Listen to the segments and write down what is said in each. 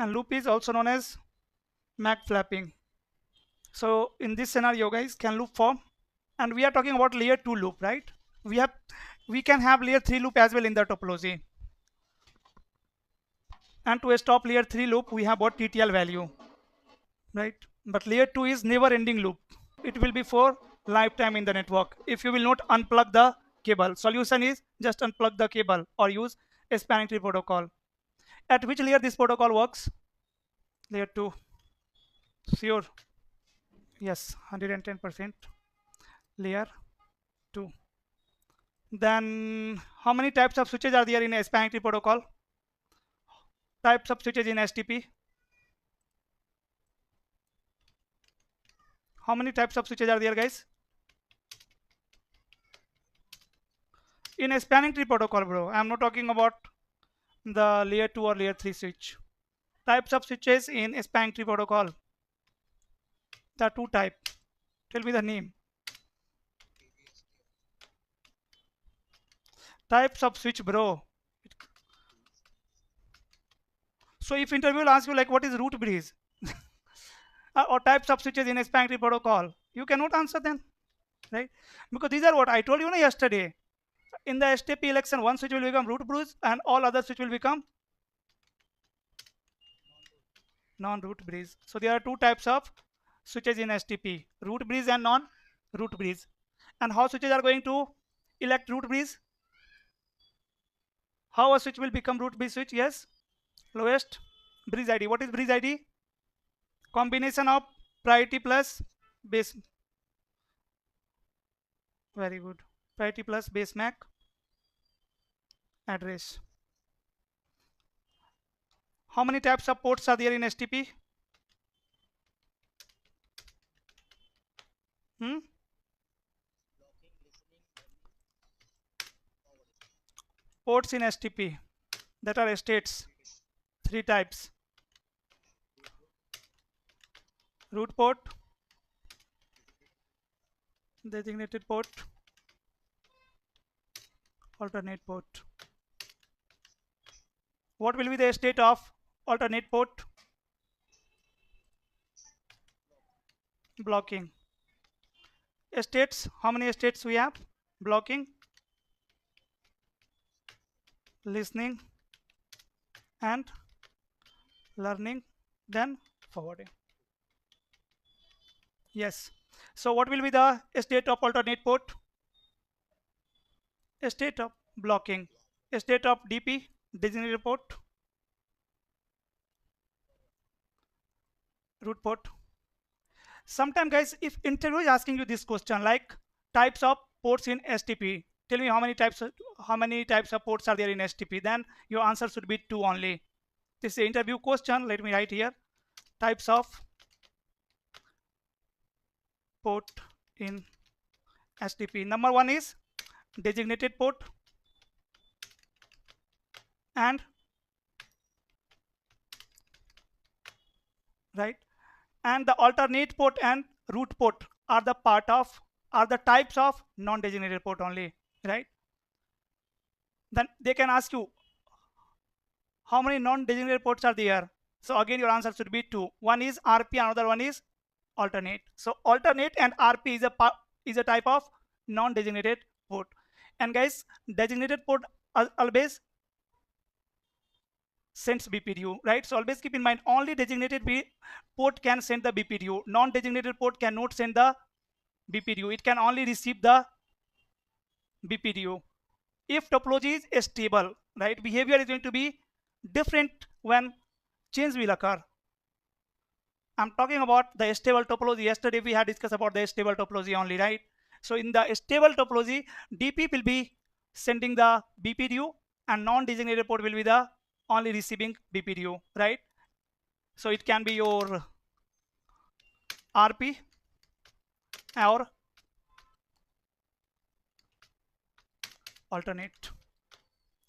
and loop is also known as MAC flapping. So in this scenario, guys, can loop form, and we are talking about layer 2 loop, right? We can have layer 3 loop as well in the topology. And to stop layer 3 loop, we have what TTL value, right? But layer 2 is never ending loop. It will be for lifetime in the network. If you will not unplug the cable, solution is just unplug the cable or use a spanning tree protocol. At which layer this protocol works? Layer 2. Sure. Yes, 110%. Layer 2. Then how many types of switches are there in a spanning tree protocol? Types of switches in STP. How many types of switches are there, guys? In a spanning tree protocol, bro. I'm not talking about the layer 2 or layer 3 switch. Types of switches in a spanning tree protocol. There are two types. Tell me the name. Types of switch, bro. So if interview will ask you like what is root bridge or types of switches in a spanning tree protocol, you cannot answer them, right? Because these are what I told you yesterday. In the STP election, one switch will become root bridge and all other switch will become non-root bridge. So there are two types of switches in STP, root bridge and non-root bridge. And how switches are going to elect root bridge? How a switch will become root bridge switch? Yes, lowest bridge ID. What is bridge ID? Combination of priority plus base. Very good. Priority plus base MAC address. How many types of ports are there in STP? Ports in STP that are states. Three types. Root port, designated port, alternate port. What will be the state of alternate port? Blocking. States, how many states we have? Blocking, listening, and learning, then forwarding. Yes. So what will be the state of alternate port? A state of blocking. A state of DP, designated port, root port. Sometimes, guys, if interview is asking you this question like types of ports in STP, tell me how many types of ports are there in STP, then your answer should be 2 only. This is an interview question. Let me write here types of port in STP. Number 1 is designated port and right, and the alternate port and root port are the types of non-designated port only, right? Then they can ask you how many non-designated ports are there. So again your answer should be 2. One is RP, another one is alternate. So alternate and RP is a type of non-designated port. And guys, designated port always sends BPDU, right? So always keep in mind only designated port can send the BPDU. Non-designated port cannot send the BPDU. It can only receive the BPDU. If topology is stable, right, behavior is going to be different when change will occur. I'm talking about the stable topology. Yesterday we had discussed about the stable topology only, right? So in the stable topology, DP will be sending the BPDU and non-designated port will be the only receiving BPDU, right? So it can be your RP or alternate,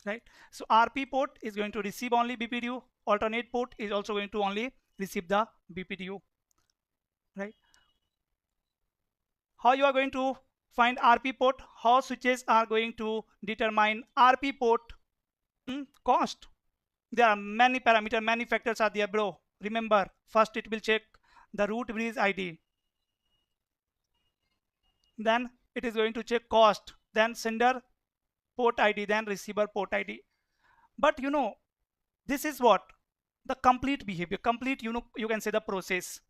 right? So RP port is going to receive only BPDU. Alternate port is also going to only receive the BPDU, right? How you are going to find RP port? How switches are going to determine RP port? Cost. There are many parameters, many factors are there, bro. Remember, first it will check the root bridge ID, then it is going to check cost, then sender port ID, then receiver port ID. But you know, this is what the complete behavior, complete, you know, you can say the process,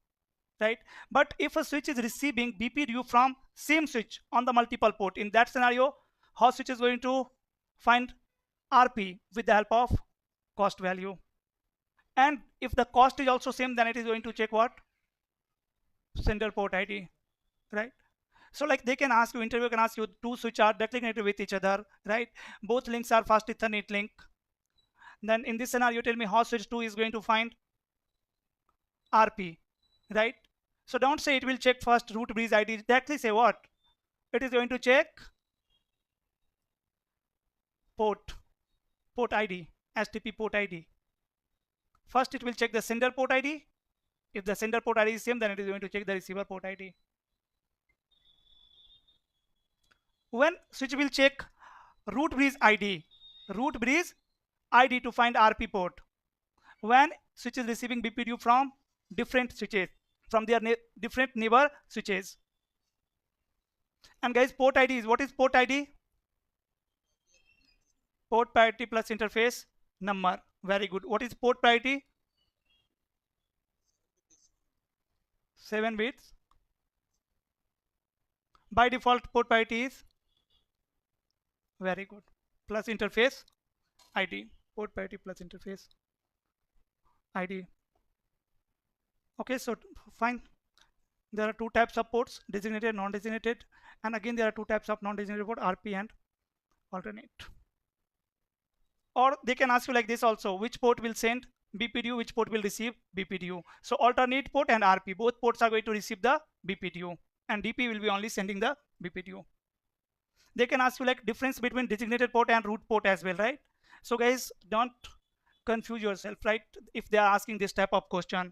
right? But if a switch is receiving BPDU from same switch on the multiple port, in that scenario, host switch is going to find RP with the help of cost value. And if the cost is also same, then it is going to check what? Sender port ID, right? So like they can ask you, interviewer can ask you, two switch are directly connected with each other, right? Both links are fast Ethernet link. Then in this scenario, tell me how switch 2 is going to find RP, right? So don't say it will check first root bridge ID. Directly say what? It is going to check port ID, STP port ID. First it will check the sender port ID. If the sender port ID is same, then it is going to check the receiver port ID. When switch will check root bridge ID to find RP port. When switch is receiving BPDU from different switches, from their different neighbor switches. And guys, port ID is, what is port ID? Port parity plus interface number. Very good. What is port parity? 7 bits. By default, port parity is, very good, plus interface ID. Port parity plus interface ID. Okay, so fine. There are two types of ports, designated, non-designated, and again there are two types of non-designated port, RP and alternate. Or they can ask you like this also, which port will send BPDU, which port will receive BPDU. So alternate port and RP, both ports are going to receive the BPDU, and DP will be only sending the BPDU. They can ask you like difference between designated port and root port as well, right? So guys, don't confuse yourself, right? If they are asking this type of question.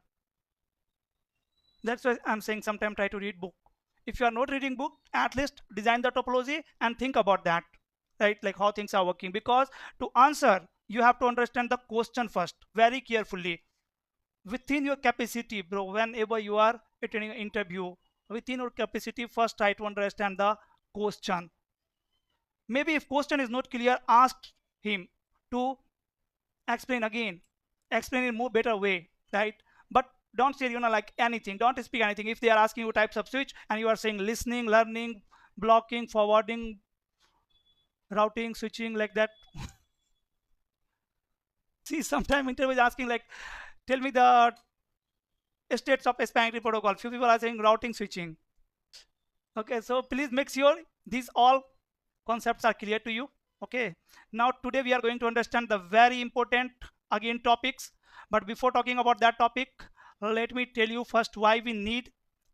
That's why I'm saying sometimes try to read book. If you are not reading book, at least design the topology and think about that, right? Like how things are working, because to answer, you have to understand the question first, very carefully. Within your capacity, bro, whenever you are attending an interview, within your capacity, first try to understand the question. Maybe if question is not clear, ask him to explain again, explain in more better way, right? But don't say, you know, like anything, don't speak anything. If they are asking you types of switch and you are saying listening, learning, blocking, forwarding, routing, switching, like that. See, sometimes interview is asking like, tell me the states of spanning tree protocol. Few people are saying routing, switching. Okay, so please make sure these all concepts are clear to you. Okay, now today we are going to understand the very important again topics. But before talking about that topic, let me tell you first why we need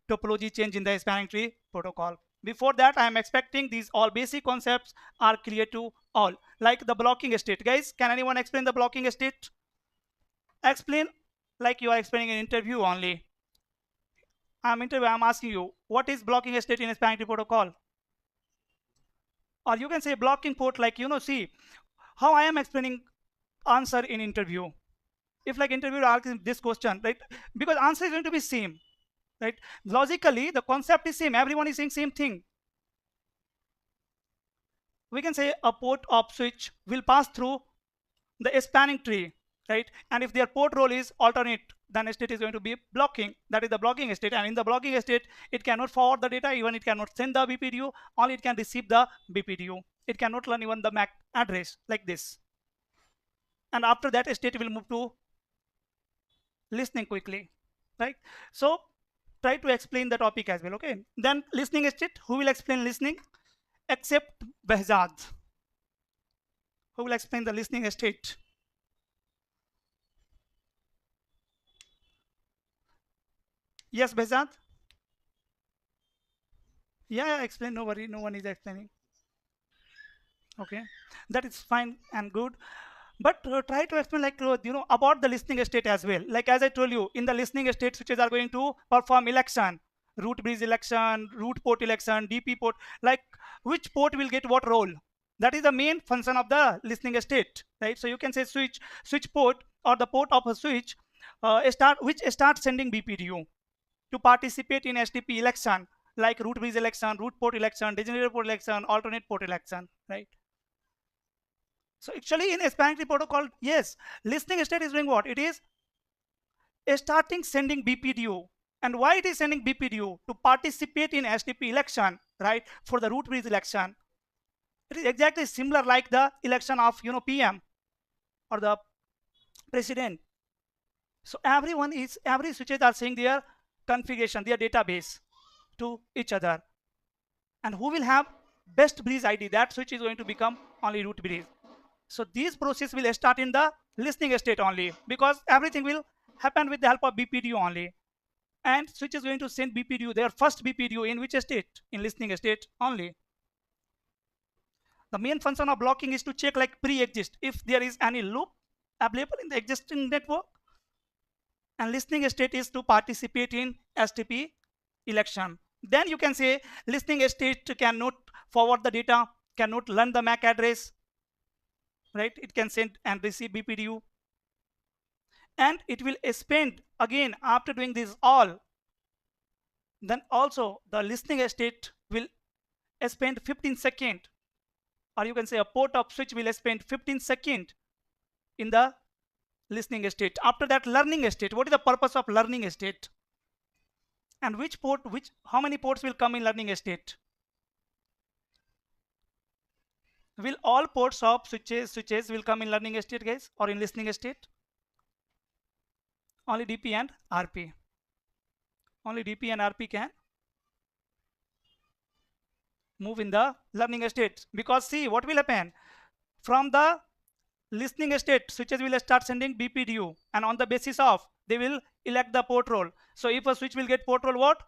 topology change in the spanning tree protocol. Before that, I am expecting these all basic concepts are clear to all. Like the blocking state. Guys, can anyone explain the blocking state? Explain like you are explaining an interview only. I'm asking you, what is blocking state in a spanning tree protocol? Or you can say blocking port, like, you know, see how I am explaining answer in interview. If like interviewer asks this question, right, because answer is going to be same, right? Logically the concept is same, everyone is saying same thing. We can say a port of switch will pass through the spanning tree, right? And if their port role is alternate, then state is going to be blocking. That is the blocking state. And in the blocking state, it cannot forward the data, even it cannot send the BPDU, only it can receive the BPDU. It cannot learn even the MAC address, like this. And after that, state will move to listening quickly, right? So try to explain the topic as well. Okay, then listening state, who will explain listening except Behzad? Who will explain the listening state? Yes, Behzad? Yeah, explain. No worry, no one is explaining. Okay, that is fine and good. But try to explain like, you know, about the listening state as well. Like as I told you, in the listening state, switches are going to perform election, root bridge election, root port election, DP port, like which port will get what role. That is the main function of the listening state, right? So you can say switch port, or the port of a switch which starts sending BPDU to participate in STP election, like root bridge election, root port election, designated port election, alternate port election, right? So actually in a spanning tree protocol, yes, listening state is doing what? It is starting sending BPDU. And why it is sending BPDU? To participate in STP election, right? For the root bridge election. It is exactly similar like the election of PM or the president. So every switches are saying their configuration, their database to each other. And who will have best bridge ID? That switch is going to become only root bridge. So this process will start in the listening state only, because everything will happen with the help of BPDU only. And switch is going to send BPDU, their first BPDU, in which state? In listening state only. The main function of blocking is to check like pre-exist, if there is any loop available in the existing network. And listening state is to participate in STP election. Then you can say listening state cannot forward the data, cannot learn the MAC address, right? It can send and receive BPDU. And it will spend, again, after doing this all, then also the listening state will spend 15 seconds, or you can say a port of switch will spend 15 seconds in the listening state. After that, learning state. What is the purpose of learning state? And which port, how many ports will come in learning state? Will all ports of switches will come in learning state, guys, or in listening state? Only DP and RP. Only DP and RP can move in the learning state. Because see, what will happen? From the listening state, switches will start sending BPDU, and on the basis of, they will elect the port role. So if a switch will get port role what?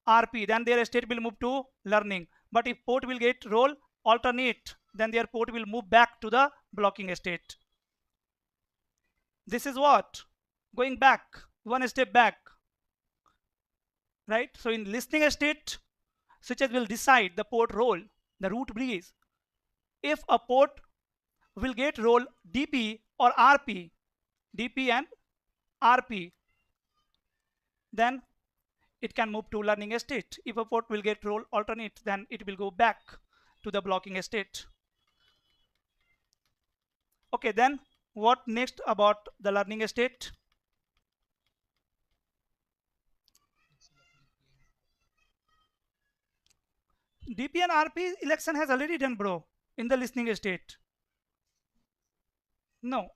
RP, then their state will move to learning. But if port will get role alternate, then their port will move back to the blocking state. This is what? Going back, one step back, right? So in listening state, switches will decide the port role, the root bridge. If a port will get role DP or RP, DP and RP, then it can move to learning state. If a port will get role alternate, then it will go back to the blocking state. Okay, then what next about the learning state? DP and RP election has already done, bro, in the listening state. No,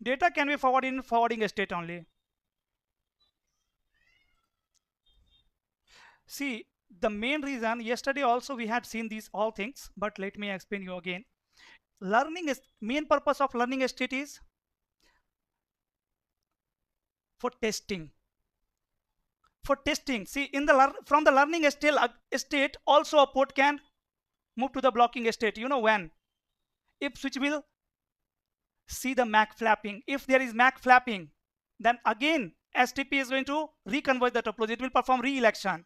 data can be forwarded in forwarding state only. See, the main reason, yesterday also we had seen these all things, but let me explain you again. Learning is, main purpose of learning state is for testing. For testing, see, in the from the learning state also a port can move to the blocking state. You know when? If switch will see the MAC flapping. If there is MAC flapping, then again STP is going to reconvert the topology. It will perform re-election.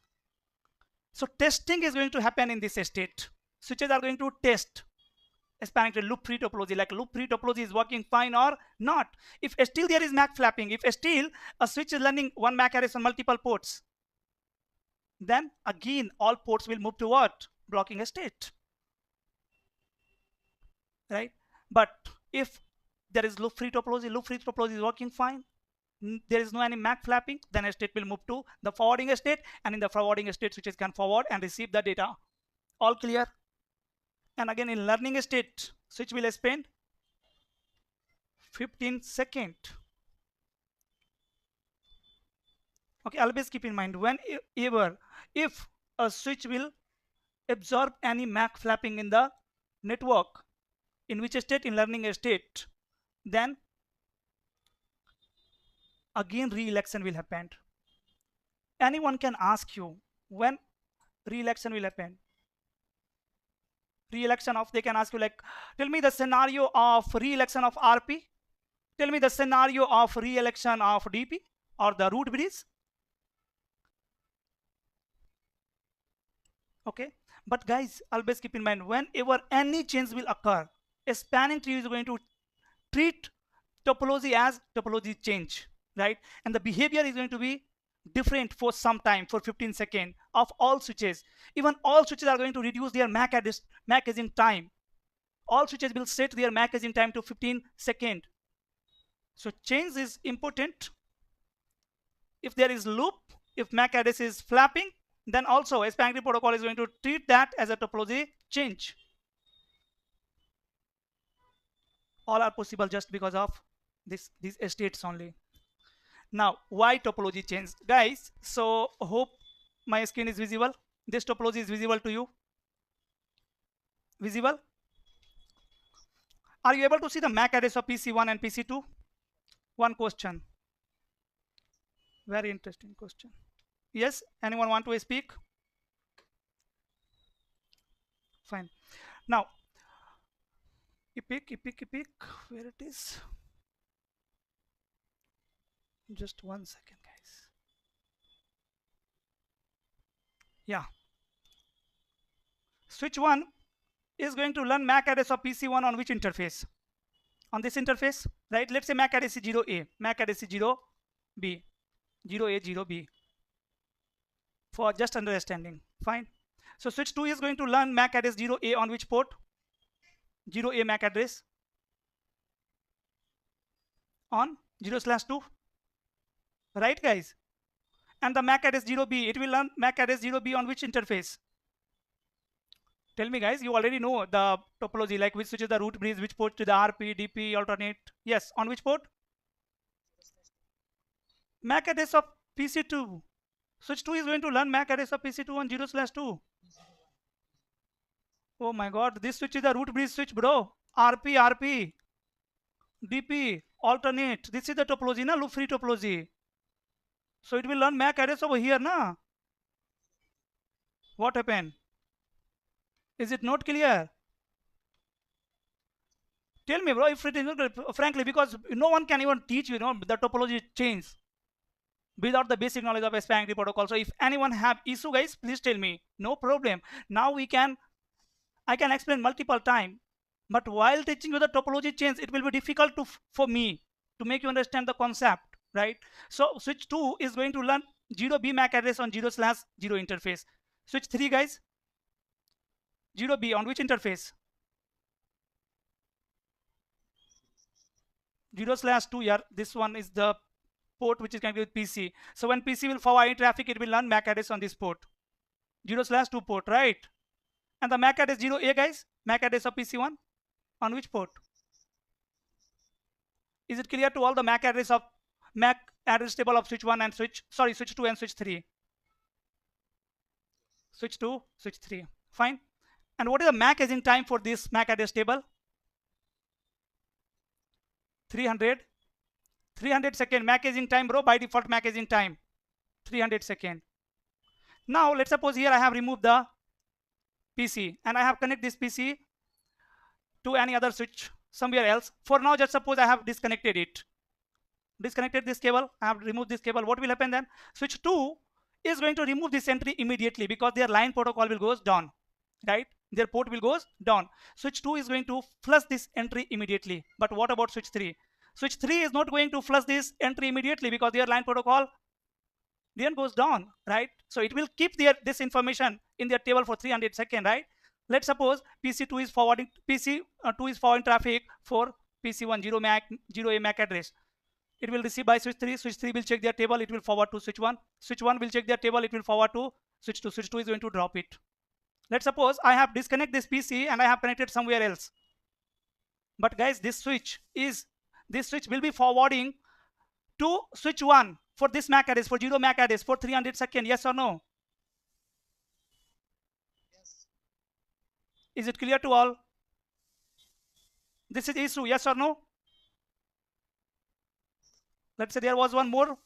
So testing is going to happen in this state. Switches are going to test spanning tree loop-free topology, like loop-free topology is working fine or not. If still there is MAC flapping, if still a switch is learning one MAC array on multiple ports, then again all ports will move to what? Blocking state, right? But if there is loop-free topology is working fine, there is no any MAC flapping, then a state will move to the forwarding state, and in the forwarding state switches can forward and receive the data. All clear? And again in learning state, switch will spend 15 seconds. Okay, always keep in mind, whenever if a switch will absorb any MAC flapping in the network, in which state? In learning state, then again re-election will happen. Anyone can ask you when re-election will happen. Re-election of, they can ask you like, tell me the scenario of re-election of RP, tell me the scenario of re-election of DP or the root bridge. Okay, But guys, always keep in mind, whenever any change will occur, a spanning tree is going to treat topology as topology change, right? And the behavior is going to be different for some time, for 15 seconds of all switches. Even all switches are going to reduce their MAC aging time. All switches will set their MAC aging time to 15 seconds. So change is important. If there is loop, if MAC address is flapping, then also a spanning tree protocol is going to treat that as a topology change. All are possible just because of these states only. Now, why topology change? Guys, so hope my screen is visible. This topology is visible to you. Visible? Are you able to see the MAC address of PC1 and PC2? One question. Very interesting question. Yes, anyone want to speak? Fine. Now, epic, where it is? Just 1 second, guys. Yeah. Switch 1 is going to learn MAC address of PC1 on which interface? On this interface, right? Let's say MAC address is 0A, MAC address is 0B, 0A, 0B. For just understanding, fine. So switch 2 is going to learn MAC address 0A on which port? 0A MAC address on 0/2, right guys? And the MAC address 0B, it will learn MAC address 0B on which interface? Tell me guys, you already know the topology, like which switch is the root bridge, which port to the RP, DP, alternate. Yes, on which port? MAC address of PC2. Switch 2 is going to learn MAC address of PC2 on 0/2. Oh my god, this switch is the root bridge switch, bro. RP, DP, alternate. This is the topology, na? Loop free topology. So it will learn MAC address over here, na? What happened? Is it not clear? Tell me, bro, if it is not, frankly, because no one can even teach you, the topology change without the basic knowledge of a spanning tree protocol. So if anyone have issue, guys, please tell me. No problem. Now I can explain multiple times, but while teaching you the topology change, it will be difficult for me to make you understand the concept, right? So switch 2 is going to learn 0B MAC address on 0/0 interface. Switch 3, guys, 0B on which interface? 0/2. Yeah, this one is the port which is connected with PC. So when PC will forward any traffic, it will learn MAC address on this port, 0/2 port, right? And the MAC address 0A, guys, MAC address of PC1 on which port? Is it clear to all the MAC address table of switch 1 and switch 2 and switch 3? Switch 2, switch 3. Fine. And what is the MAC aging time for this MAC address table? 300 second MAC aging time, bro. By default MAC aging time 300 second. Now let's suppose here I have removed the PC and I have connected this PC to any other switch somewhere else. For now, just suppose I have disconnected this cable. I have removed this cable. What will happen then? Switch 2 is going to remove this entry immediately because their line protocol will goes down, right? Their port will goes down. Switch 2 is going to flush this entry immediately. But what about switch 3? Switch 3 is not going to flush this entry immediately because their line protocol then goes down, right? So it will keep this information in their table for 300 seconds, right? Let's suppose PC2 is forwarding traffic for PC1 0A MAC address. It will receive by switch 3. Switch 3 will check their table. It will forward to switch 1. Switch 1 will check their table. It will forward to switch 2. Switch 2 is going to drop it. Let's suppose I have disconnected this PC and I have connected somewhere else. But guys, this switch will be forwarding to switch 1 for this MAC address, for 0 MAC address for 300 seconds. Yes or no? Yes. Is it clear to all? This is issue. Yes or no? Let's say there was one more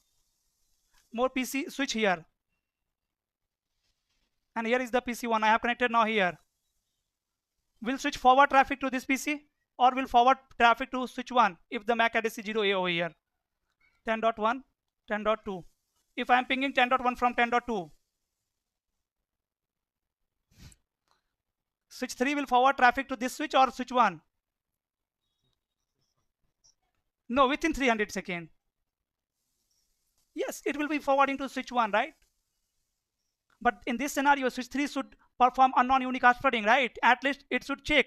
PC switch here. And here is the PC1 I have connected now here. Will switch forward traffic to this PC or will forward traffic to switch 1 if the MAC address is 0A over here? 10.1, 10.2. If I am pinging 10.1 from 10.2, Switch 3 will forward traffic to this switch or switch 1? No, within 300 seconds. Yes, it will be forwarding to switch 1, right? But in this scenario, switch 3 should perform unknown unicast spreading, right? At least it should check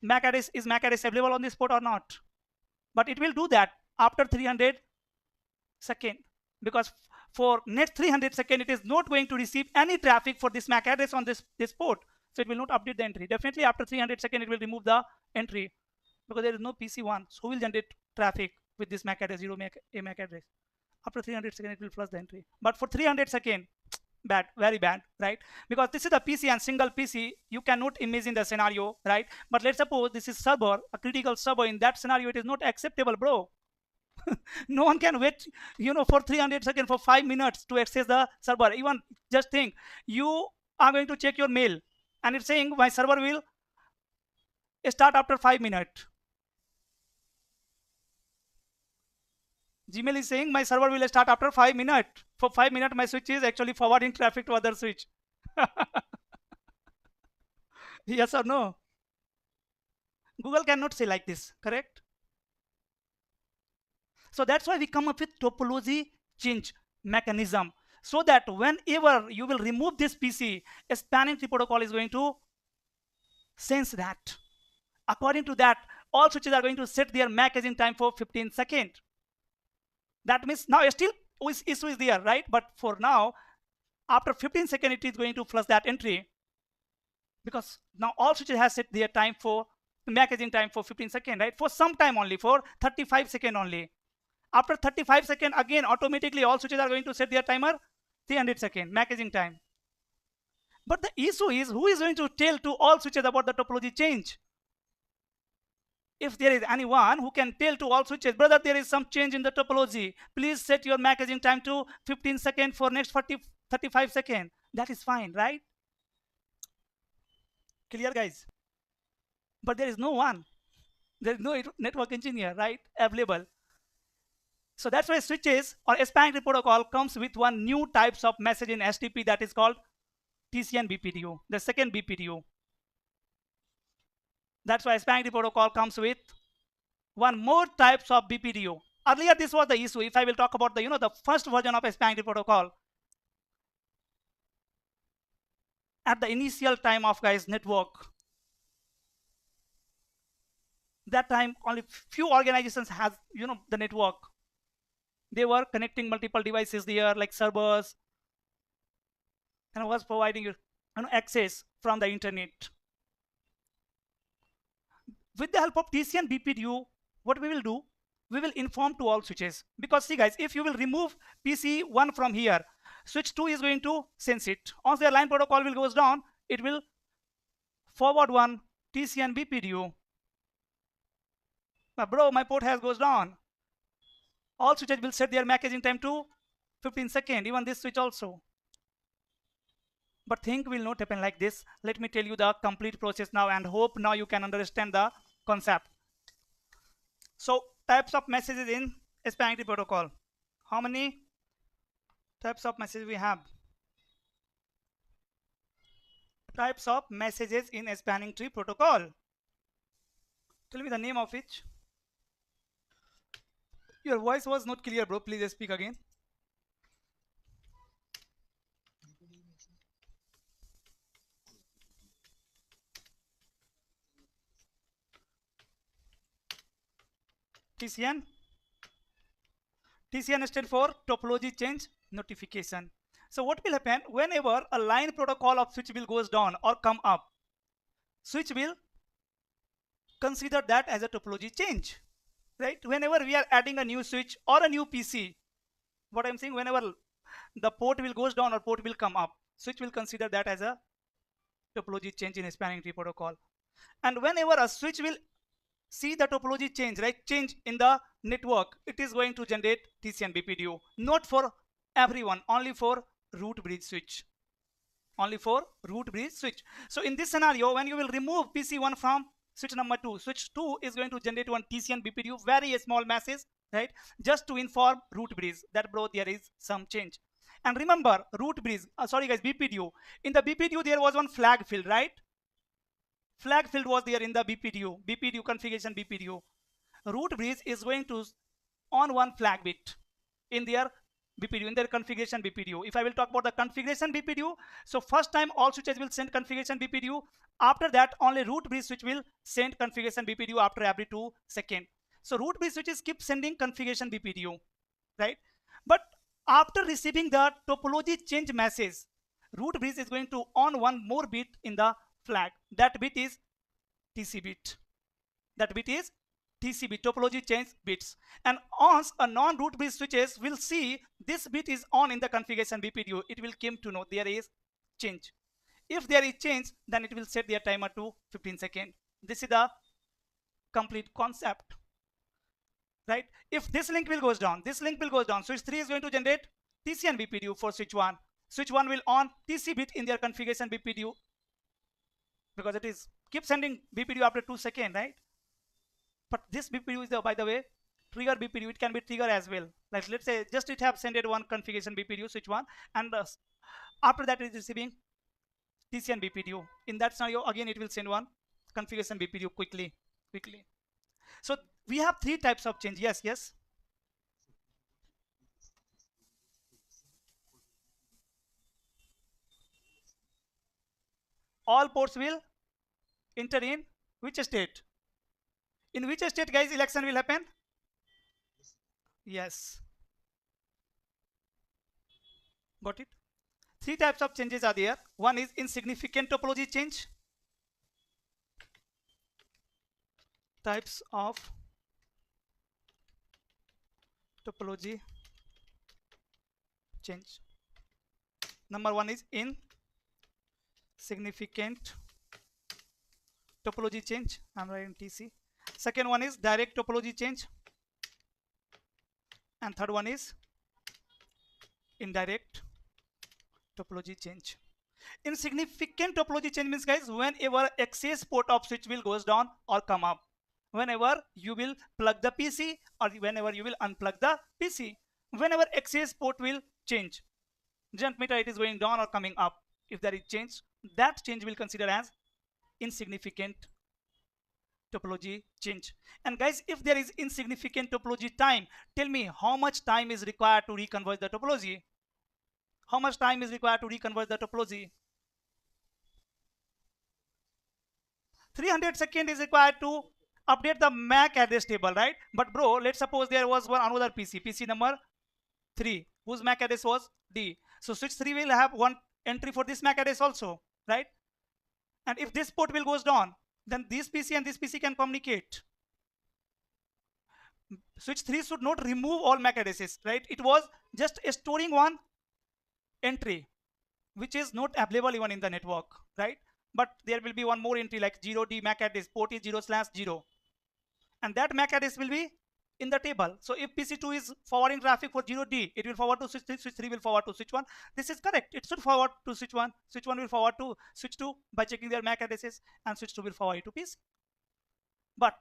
MAC address, is MAC address available on this port or not. But it will do that after 300 seconds, because for next 300 seconds, it is not going to receive any traffic for this MAC address on this port. So it will not update the entry. Definitely after 300 seconds, it will remove the entry, because there is no PC1. So who will generate traffic with this MAC address, 0 MAC address? After 300 seconds, it will flush the entry. But for 300 seconds, bad, very bad, right? Because this is a PC and single PC, you cannot imagine the scenario, right? But let's suppose this is server, a critical server. In that scenario, it is not acceptable, bro. No one can wait, for 300 seconds, for 5 minutes to access the server. Even just think, you are going to check your mail and it's saying my server will start after 5 minutes. Gmail is saying my server will start after 5 minutes. For 5 minutes, my switch is actually forwarding traffic to other switch. Yes or no? Google cannot say like this, correct? So that's why we come up with topology change mechanism, so that whenever you will remove this PC, a spanning tree protocol is going to sense that. According to that, all switches are going to set their MAC aging time for 15 seconds. That means now still issue is there, right? But for now, after 15 seconds, it is going to flush that entry, because now all switches has set their time for MAC aging time for 15 seconds, right? For some time only, for 35 seconds only. After 35 seconds, again, automatically all switches are going to set their timer 300 seconds, MAC aging time. But the issue is, who is going to tell to all switches about the topology change? If there is anyone who can tell to all switches, brother, there is some change in the topology, please set your MAC aging time to 15 seconds for next 35 seconds. That is fine, right? Clear, guys? But there is no one. There is no network engineer, right, available. So that's why switches or a spanning tree protocol comes with one new types of message in STP, that is called TCN BPDU, the second BPDU. That's why spanning tree protocol comes with one more types of BPDU. Earlier, this was the issue. If I will talk about the the first version of a spanning tree protocol, at the initial time of network, that time only few organizations has the network. They were connecting multiple devices there, like servers, and was providing you access from the internet. With the help of TCN BPDU, what we will do, we will inform to all switches. Because see guys, if you will remove PC1 from here, switch 2 is going to sense it. Once their line protocol will goes down, it will forward one TCN BPDU. But bro, my port has goes down. All switches will set their MAC aging time to 15 seconds, even this switch also. But things will not happen like this. Let me tell you the complete process now, and hope now you can understand the concept. So types of messages in a spanning tree protocol. How many types of messages we have? Types of messages in a spanning tree protocol. Tell me the name of each. Your voice was not clear, bro. Please speak again. TCN. TCN stands for topology change notification. So what will happen whenever a line protocol of switch will goes down or come up? Switch will consider that as a topology change. Right? Whenever we are adding a new switch or a new PC, what I'm saying, whenever the port will goes down or port will come up, switch will consider that as a topology change in a spanning tree protocol. And whenever a switch will see the topology change, right, change in the network, it is going to generate TCN BPDU. Not for everyone, only for root bridge switch. Only for root bridge switch. So in this scenario, when you will remove PC1 from switch number 2, switch 2 is going to generate one TCN BPDU, very small message, right, just to inform root bridge that bro, there is some change. And remember, root bridge, sorry guys, BPDU. In the BPDU, there was one flag field, right? flag field was there in the BPDU configuration BPDU. Root bridge is going to on one flag bit in their BPDU, in their configuration BPDU. If I will talk about the configuration BPDU, so first time all switches will send configuration BPDU. After that, only root bridge switch will send configuration BPDU after every 2 seconds. So root bridge switches keep sending configuration BPDU, right? But after receiving the topology change message, root bridge is going to on one more bit in the flag. That bit is TC bit. That bit is TC bit, topology change bits. And once a non-root bridge switches will see this bit is on in the configuration BPDU, it will come to know there is change. If there is change, then it will set their timer to 15 seconds. This is the complete concept, right? If this link will goes down, this link will goes down. Switch 3 is going to generate TC and BPDU for switch 1. Switch 1 will on TC bit in their configuration BPDU because it is keep sending BPDU after 2 seconds, right? But this BPDU is the, by the way, trigger BPDU. It can be trigger as well. Like let's say just it have sent one configuration BPDU switch 1, and after that it is receiving TC and BPDU. In that scenario, again it will send one configuration BPDU quickly. So we have 3 types of change. Yes. All ports will enter in which state? In which state, guys, election will happen? Yes. Got it? 3 types of changes are there. One is insignificant topology change. Types of topology change. Number 1 is insignificant topology change. I'm writing TC. Second one is direct topology change. And third one is indirect topology change. Insignificant topology change means, guys, whenever access port of switch will goes down or come up, whenever you will plug the PC or whenever you will unplug the PC, whenever access port will change, jump meter it is going down or coming up, if there is change, that change will consider as insignificant topology change. And guys, if there is insignificant topology time, tell me how much time is required to reconverge the topology? How much time is required to reconverge the topology? 300 seconds is required to update the MAC address table, right? But bro, let's suppose there was one another PC number 3, whose MAC address was D. So switch 3 will have one entry for this MAC address also, right? And if this port will goes down, then this PC and this PC can communicate. Switch 3 should not remove all MAC addresses, right? It was just storing one entry, which is not available even in the network, right? But there will be one more entry like 0D MAC address, port is 0/0. And that MAC address will be in the table. So if PC2 is forwarding traffic for 0D, it will forward to switch 3, switch 3 will forward to switch 1. This is correct. It should forward to switch 1. Switch 1 will forward to switch 2 by checking their MAC addresses, and switch 2 will forward it to PC. But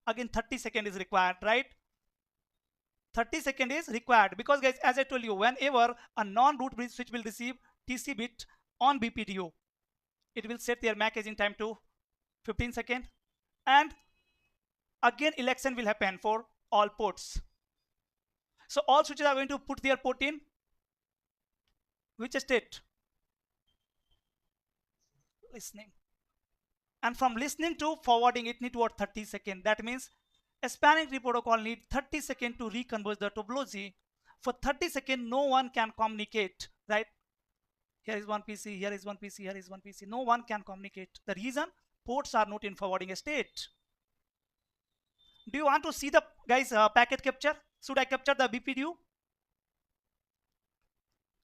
again 30 seconds is required, right? 30 seconds is required because, guys, as I told you, whenever a non-root bridge switch will receive TC bit on BPDU, it will set their MAC aging time to 15 seconds, and again election will happen for all ports. So all switches are going to put their port in which state? Listening. And from listening to forwarding, it need what? 30 seconds. That means a spanning tree protocol need 30 seconds to reconverge the topology. For 30 seconds, no one can communicate, right? Here is one PC, here is one PC, here is one PC. No one can communicate. The reason, ports are not in forwarding state. Do you want to see the, guys, packet capture? Should I capture the BPDU?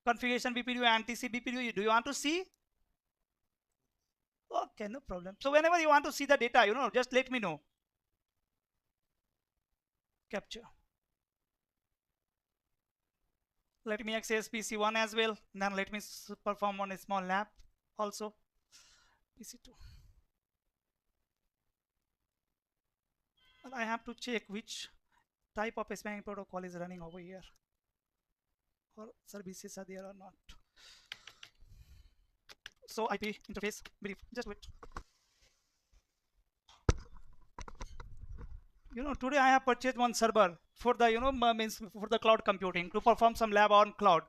Configuration BPDU and TC BPDU, do you want to see? Okay, no problem. So whenever you want to see the data, just let me know. Capture. Let me access PC1 as well. Then let me perform on a small lab also. PC2. Well, I have to check which type of spanning protocol is running over here, or services are there or not. So IP interface brief. Just wait. Today I have purchased one server for the means for the cloud computing to perform some lab on cloud.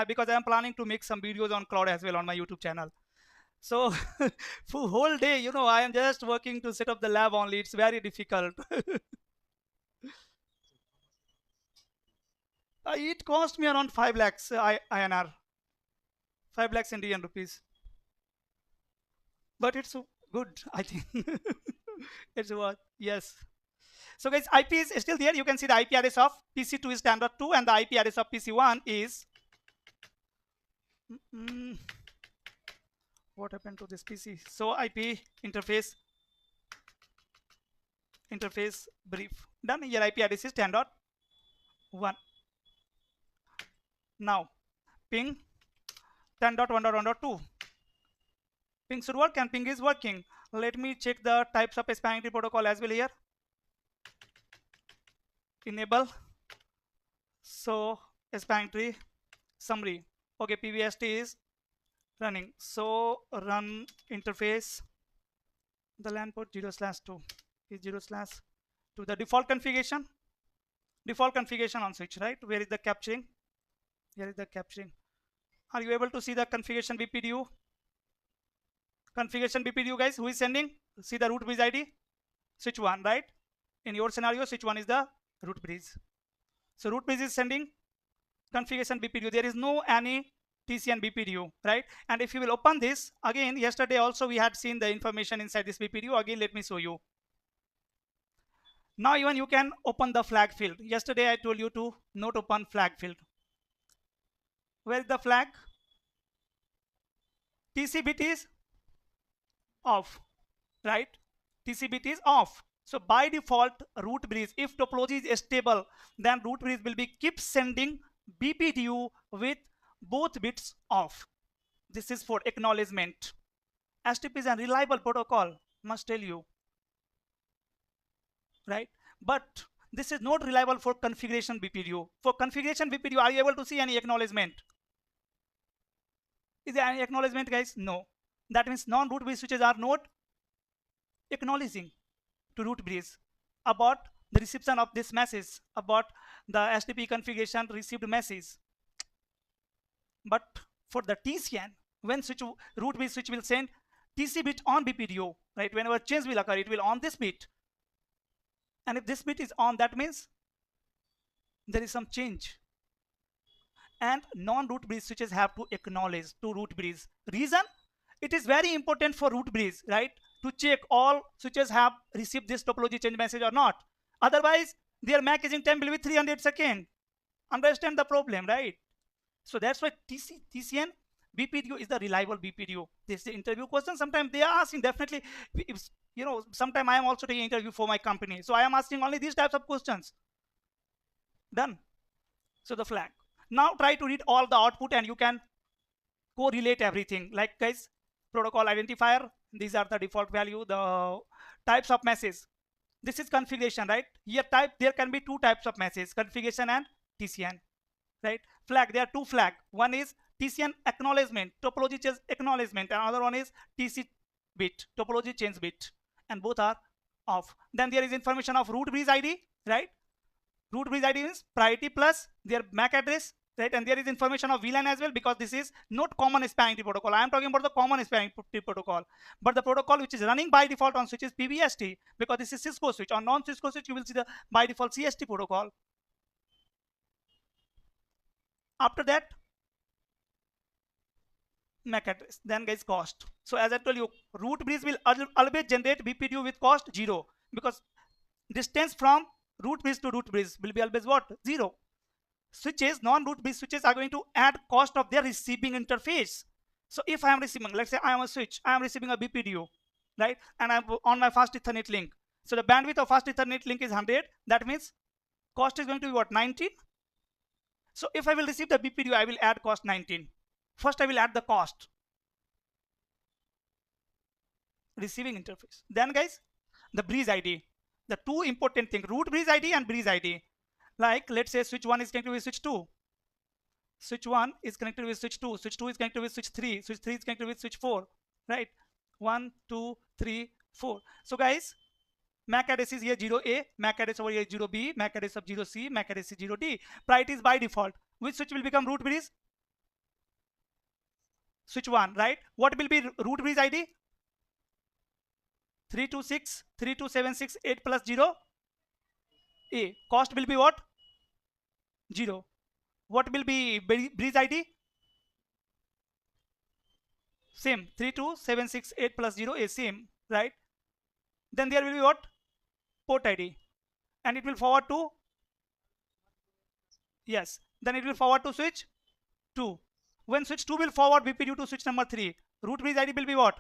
Because I am planning to make some videos on cloud as well on my YouTube channel. So for whole day, I am just working to set up the lab only. It's very difficult. It cost me around 5 lakhs INR, 5 lakhs Indian rupees. But it's good, I think. It's what? Yes. So guys, IP is still there. You can see the IP address of PC2 is standard 2 and the IP address of PC1 is what happened to this PC? So IP interface brief. Done. Here IP address is 10.1. Now ping 10.1.1.2. Ping should work and ping is working. Let me check the types of spanning tree protocol as well here. Enable. So spanning tree summary. Okay, PVST is running. So run interface. The LAN port 0/2 is 0/2. The default configuration. Default configuration on switch, right? Where is the capturing? Here is the capturing. Are you able to see the configuration BPDU? Configuration BPDU, guys. Who is sending? See the root bridge ID? Switch 1, right? In your scenario, switch 1 is the root bridge. So root bridge is sending configuration BPDU. There is no any TCN BPDU, right? And if you will open this, again, yesterday also we had seen the information inside this BPDU. Again, let me show you. Now even you can open the flag field. Yesterday I told you to not open flag field. Where is the flag? TC bit is off, right? TC bit is off. So by default, root bridge, if topology is stable, then root bridge will be keep sending BPDU with both bits off. This is for acknowledgement. STP is a reliable protocol, must tell you, right? But this is not reliable for configuration BPDU. For configuration BPDU, are you able to see any acknowledgement? Is there any acknowledgement, guys? No. That means non-root bridge switches are not acknowledging to root bridge about the reception of this message, about the STP configuration received message. But for the TCN, when root bridge switch will send TC bit on BPDU, right? Whenever change will occur, it will on this bit. And if this bit is on, that means there is some change. And non-root bridge switches have to acknowledge to root bridge. Reason? It is very important for root bridge, right? To check all switches have received this topology change message or not. Otherwise, their MAC aging time will be 300 seconds. Understand the problem, right? So that's why TCN BPDU is the reliable BPDU. This is the interview question. Sometimes they are asking, definitely, if, sometimes I am also taking interview for my company. So I am asking only these types of questions. Done. So the flag. Now try to read all the output and you can correlate everything. Like, guys, protocol identifier, these are the default value, the types of message. This is configuration, right? Here there can be two types of message, configuration and TCN, right? Flag, there are two flag. One is TCN acknowledgement, topology change acknowledgement, and another one is TC bit, topology change bit, and both are off. Then there is information of root bridge ID, right? Root bridge ID is priority plus their MAC address, right? And there is information of VLAN as well, because this is not common spanning tree protocol. I am talking about the common spanning tree protocol. But the protocol which is running by default on switch is PVST, because this is Cisco switch. On non-Cisco switch, you will see the by default CST protocol. After that, MAC address. Then guys, cost. So as I told you, root bridge will always generate BPDU with cost 0, because distance from root bridge to root bridge will be always what? 0. Switches, non-root bridge switches are going to add cost of their receiving interface. So if I am receiving, let's say I am a switch, I am receiving a BPDU, right? And I'm on my fast Ethernet link. So the bandwidth of fast Ethernet link is 100. That means cost is going to be what? 19. So if I will receive the BPDU, I will add cost 19. First I will add the cost. Receiving interface. Then guys, the bridge ID. The two important things, root bridge ID and bridge ID. Like let's say switch 1 is going to be switch 2. switch 1 is connected with switch 2, switch 2 is connected with switch 3, switch 3 is connected with switch 4, right? 1 2 3 4. So guys, MAC address is here 0A, MAC address over here 0B, MAC address of 0C, MAC address is 0D. Priority is by default. Which switch will become root bridge? Switch 1, right? What will be root bridge ID? 326 3276 8 plus 0 A. Cost will be what? 0. What will be bridge ID? Same, 32768 plus 0 is same, right? Then there will be what? Port ID. And it will forward to? Yes. Then it will forward to switch 2. When switch 2 will forward BPDU to switch number 3, root bridge ID will be what?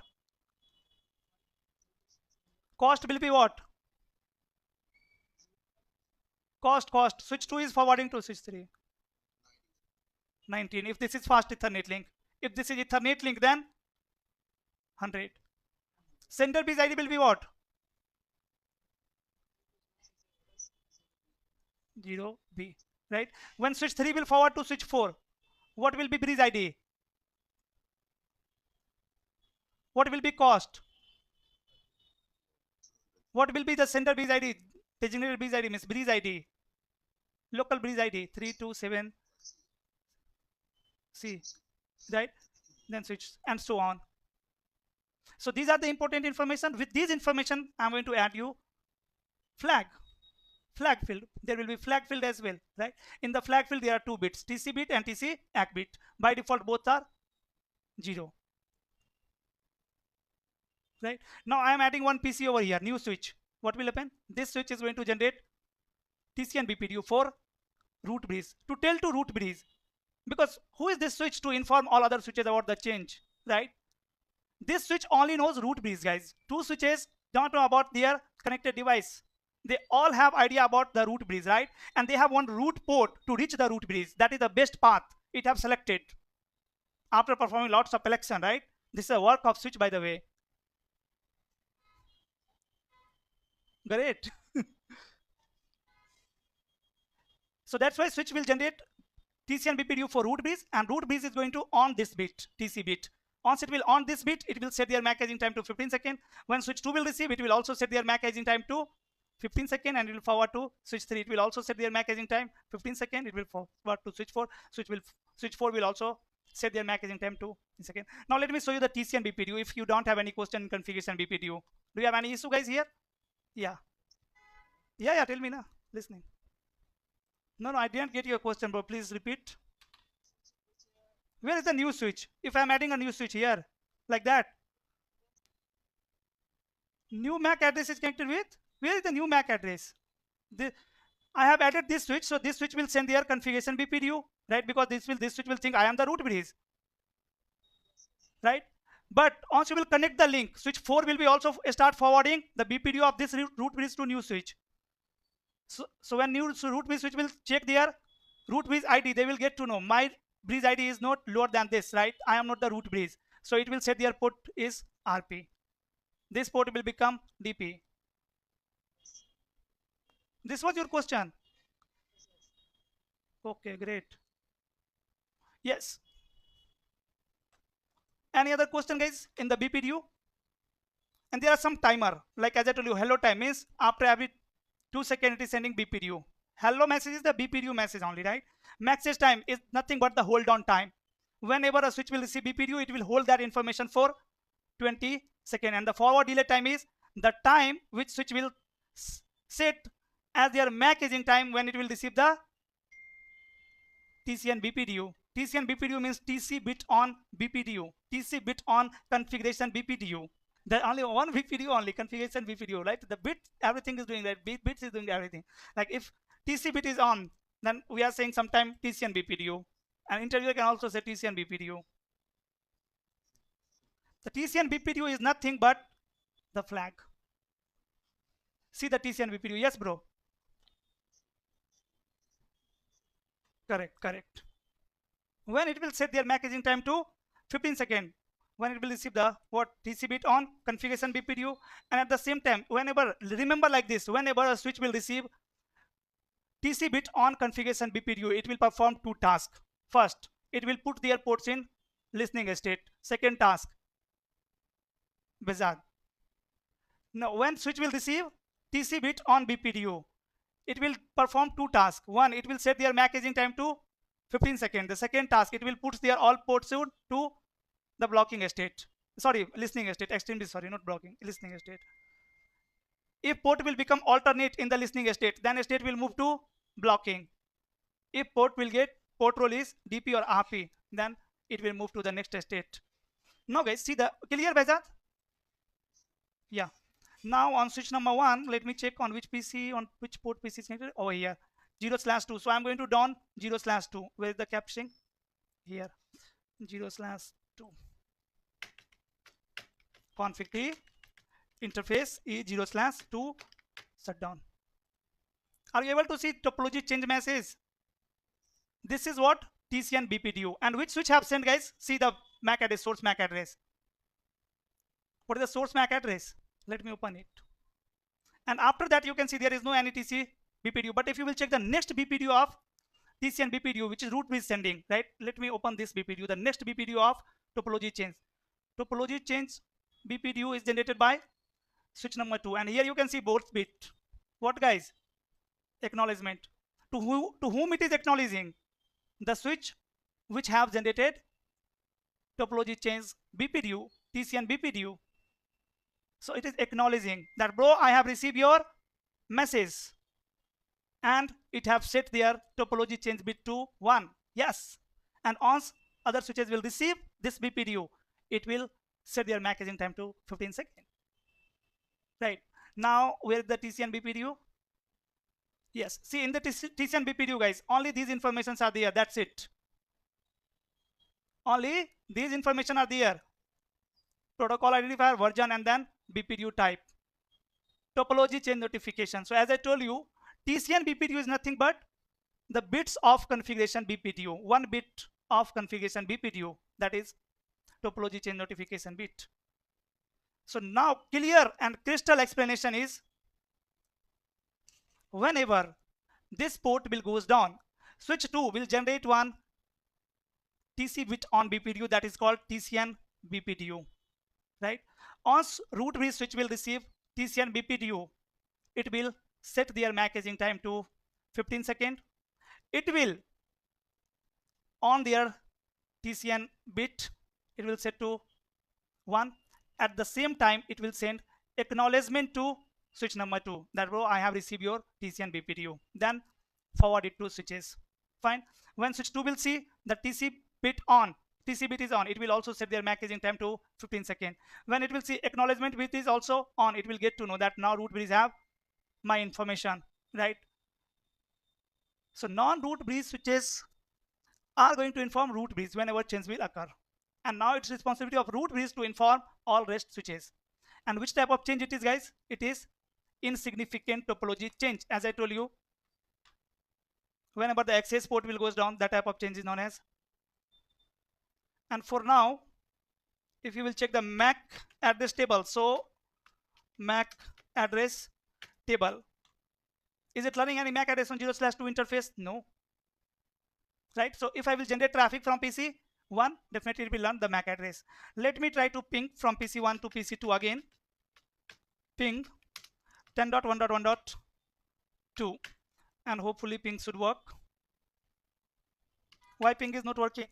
Cost will be what? Cost. Switch 2 is forwarding to switch 3. 19. If this is fast Ethernet link. If this is Ethernet link, then 100. Sender bridge ID will be what? 0B, right? When switch 3 will forward to switch 4, what will be bridge ID? What will be cost? What will be the sender bridge ID? Designated bridge ID means bridge ID. Local bridge ID 327C, right? Then switch and so on. So these are the important information. With this information, I'm going to add you flag field. There will be flag field as well, right? In the flag field, there are 2 bits, TC bit and TC ACK bit. By default, both are 0. Right? Now I am adding one PC over here, new switch. What will happen? This switch is going to generate TC and BPDU for root bridge. To tell to root bridge, because who is this switch to inform all other switches about the change, right? This switch only knows root bridge, guys. 2 switches don't know about their connected device. They all have idea about the root bridge, right? And they have one root port to reach the root bridge. That is the best path it have selected after performing lots of selection, right? This is a work of switch, by the way. Great. So that's why switch will generate TC and BPDU for root bridge, and root bridge is going to on this bit, TC bit. Once it will on this bit, it will set their MAC aging time to 15 seconds. When switch 2 will receive, it will also set their MAC aging time to 15 seconds, and it will forward to switch 3. It will also set their MAC aging time 15 seconds. It will forward to switch 4. Switch 4 will also set their MAC aging time to 15 seconds. Now let me show you the TC and BPDU. If you don't have any question in configuration BPDU, do you have any issue, guys, here? Yeah. Tell me now. Listening. No, I didn't get your question, bro. Please repeat. Where is the new switch? If I'm adding a new switch here, like that. New MAC address is connected with? Where is the new MAC address? I have added this switch, so this switch will send their configuration BPDU, right? Because this switch will think I am the root bridge, right? But once you will connect the link, switch 4 will be also start forwarding the BPDU of this root bridge to new switch. So when new root bridge switch will check their root bridge ID, they will get to know my bridge ID is not lower than this, right? I am not the root bridge. So it will set their port is RP. This port will become DP. This was your question. Okay, great. Yes. Any other question, guys, in the BPDU? And there are some timer, like as I told you, hello time means after every 2 seconds it is sending BPDU. Hello message is the BPDU message only, right? Message time is nothing but the hold on time. Whenever a switch will receive BPDU, it will hold that information for 20 seconds. And the forward delay time is the time which switch will set as their MAC aging time when it will receive the TC and BPDU. TC and BPDU means TC bit on BPDU. TC bit on configuration BPDU. There only one BPDU only, configuration BPDU, right? The bit, everything is doing that. Bits is doing everything. Like if TC bit is on, then we are saying sometime TC and BPDU. And interviewer can also say TC and BPDU. The TC and BPDU is nothing but the flag. See the TC and BPDU. Yes, bro. Correct. When it will set their MAC aging time to 15 seconds. When it will receive the TC bit on configuration BPDU, and at the same time, whenever, remember like this, whenever a switch will receive TC bit on configuration BPDU, it will perform 2 tasks. First, it will put their ports in listening state. Second task, Bezag. Now when switch will receive TC bit on BPDU, it will perform two tasks. One, it will set their MAC aging time to 15 seconds. The second task, it will put their all ports to the blocking state. Sorry, listening state. Extremely sorry, not blocking, listening state. If port will become alternate in the listening state, then state will move to blocking. If port will get port role is DP or RP, then it will move to the next state. Now guys, see the clear Bezat? Yeah. Now on switch number 1, let me check on which PC, on which port PC is connected. Over here, 0/2. So I'm going to down 0/2. Where is the captioning? Here, 0/2. Config T interface is 0/2 shutdown. Are you able to see topology change message? This is what TCN BPDU. And which switch have sent, guys? See the MAC address, source MAC address. What is the source MAC address? Let me open it. And after that, you can see there is no any TC BPDU. But if you will check the next BPDU of TCN BPDU, which is root bridge sending, right? Let me open this BPDU. The next BPDU of topology change. Topology change BPDU is generated by switch number 2. And here you can see both bit. What, guys? Acknowledgement. To whom it is acknowledging? The switch which have generated topology change BPDU, TCN BPDU. So it is acknowledging that, bro, I have received your message, and it have set their topology change bit to 1. Yes. And once other switches will receive this BPDU, it will set their MAC aging time to 15 seconds. Right. Now where is the TCN BPDU? Yes. See, in the TCN BPDU, guys, only these informations are there. That's it. Only these information are there. Protocol identifier, version, and then BPDU type. Topology change notification. So as I told you, TCN BPDU is nothing but the bits of configuration BPDU. 1 bit of configuration BPDU, that is topology change notification bit. So now clear and crystal explanation is, whenever this port will goes down, switch 2 will generate one TC bit on BPDU, that is called TCN BPDU. Right? Once root bridge switch will receive TCN BPDU, it will set their MAC aging time to 15 seconds. It will on their TCN bit, it will set to 1. At the same time, it will send acknowledgement to switch number 2 that, bro, I have received your TCN BPDU. Then forward it to switches. Fine. When switch 2 will see the TC bit is on, it will also set their MAC aging time to 15 seconds. When it will see acknowledgement bit is also on, it will get to know that now root bridge have my information, right? So non-root bridge switches are going to inform root bridge whenever change will occur. And now it's responsibility of root bridge to inform all rest switches. And which type of change it is, guys? It is insignificant topology change. As I told you, whenever the access port will goes down, that type of change is known as. And for now, if you will check the MAC address table, so MAC address table, is it learning any MAC address on 0/2 interface? No. Right? So if I will generate traffic from PC 1, definitely it will learn the MAC address. Let me try to ping from PC 1 to PC 2 again. Ping 10.1.1.2, and hopefully ping should work. Why ping is not working?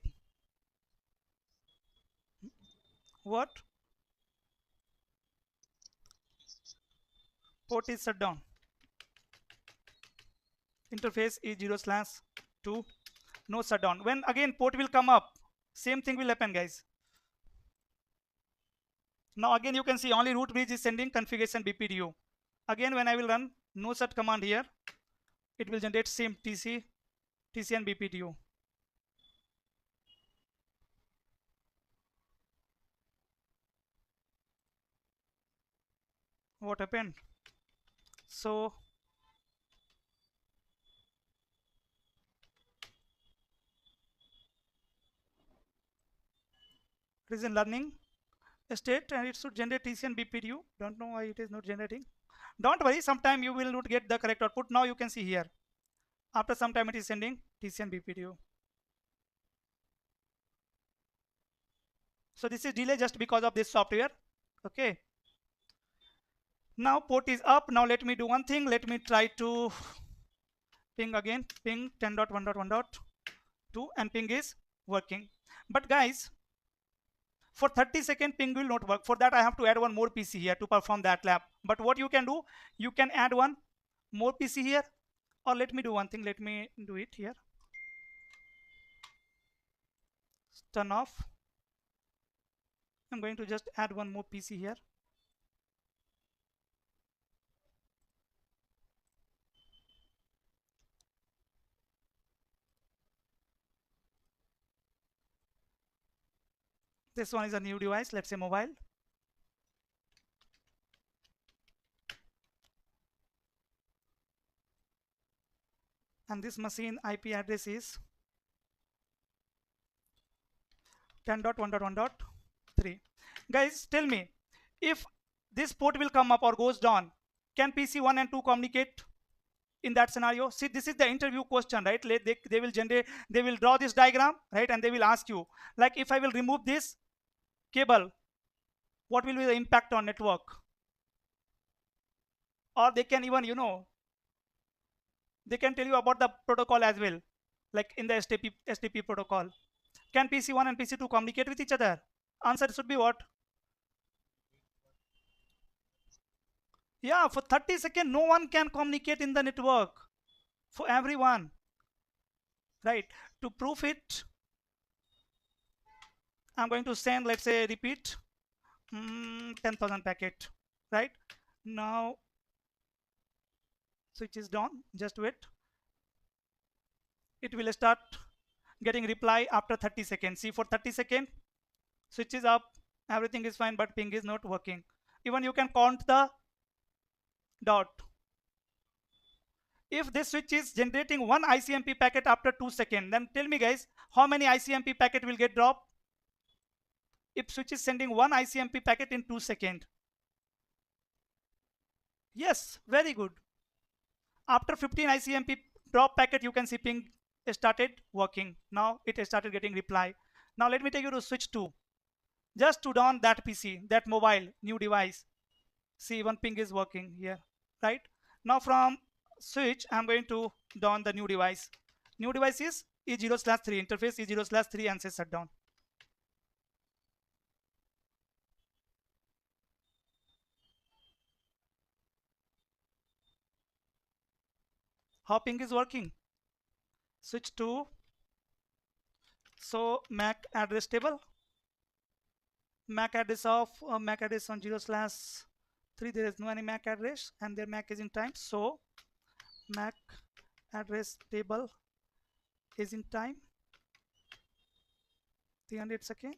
What? Port is shut down. Interface is 0/2. No shutdown. When again port will come up, same thing will happen, guys. Now again you can see only root bridge is sending configuration BPDU. Again when I will run no shut command here, it will generate same TCN BPDU. What happened? So it is in learning state and it should generate TCN BPDU. Don't know why it is not generating. Don't worry, sometime you will not get the correct output. Now you can see here, after some time it is sending TCN BPDU. So this is delay just because of this software. Okay. Now port is up. Now let me do one thing. Let me try to ping again. Ping 10.1.1.2 and ping is working. But guys, for 30-second ping will not work. For that I have to add one more PC here to perform that lab. But what you can do, you can add one more PC here, or let me do one thing. Let me do it here. Turn off. I'm going to just add one more PC here. This one is a new device, let's say mobile. And this machine IP address is 10.1.1.3. Guys, tell me, if this port will come up or goes down, can PC 1 and 2 communicate in that scenario? See, this is the interview question, right? They will generate, they will draw this diagram, right? And they will ask you, like, if I will remove this cable, what will be the impact on network? Or they can even, they can tell you about the protocol as well, like in the STP protocol. Can PC1 and PC2 communicate with each other? Answer should be what? Yeah, for 30 seconds, no one can communicate in the network. For everyone, right? To prove it, I'm going to send, let's say, repeat 10,000 packet, right? Now, switch is down, just wait. It will start getting reply after 30 seconds. See, for 30 seconds, switch is up, everything is fine, but ping is not working. Even you can count the dot. If this switch is generating one ICMP packet after 2 seconds, then tell me guys, how many ICMP packet will get dropped? If switch is sending one ICMP packet in 2 seconds. Yes, very good. After 15 ICMP drop packet, you can see ping started working. Now it started getting reply. Now let me take you to switch 2. Just to down that PC, that mobile, new device. See, one ping is working here, right? Now from switch, I'm going to down the new device. New device is E0/3, interface E0/3 and say shutdown. How ping is working? Switch to, so MAC address table. MAC address of MAC address on 0/3, there is no any MAC address and their MAC is in time. So MAC address table is in time 300 seconds.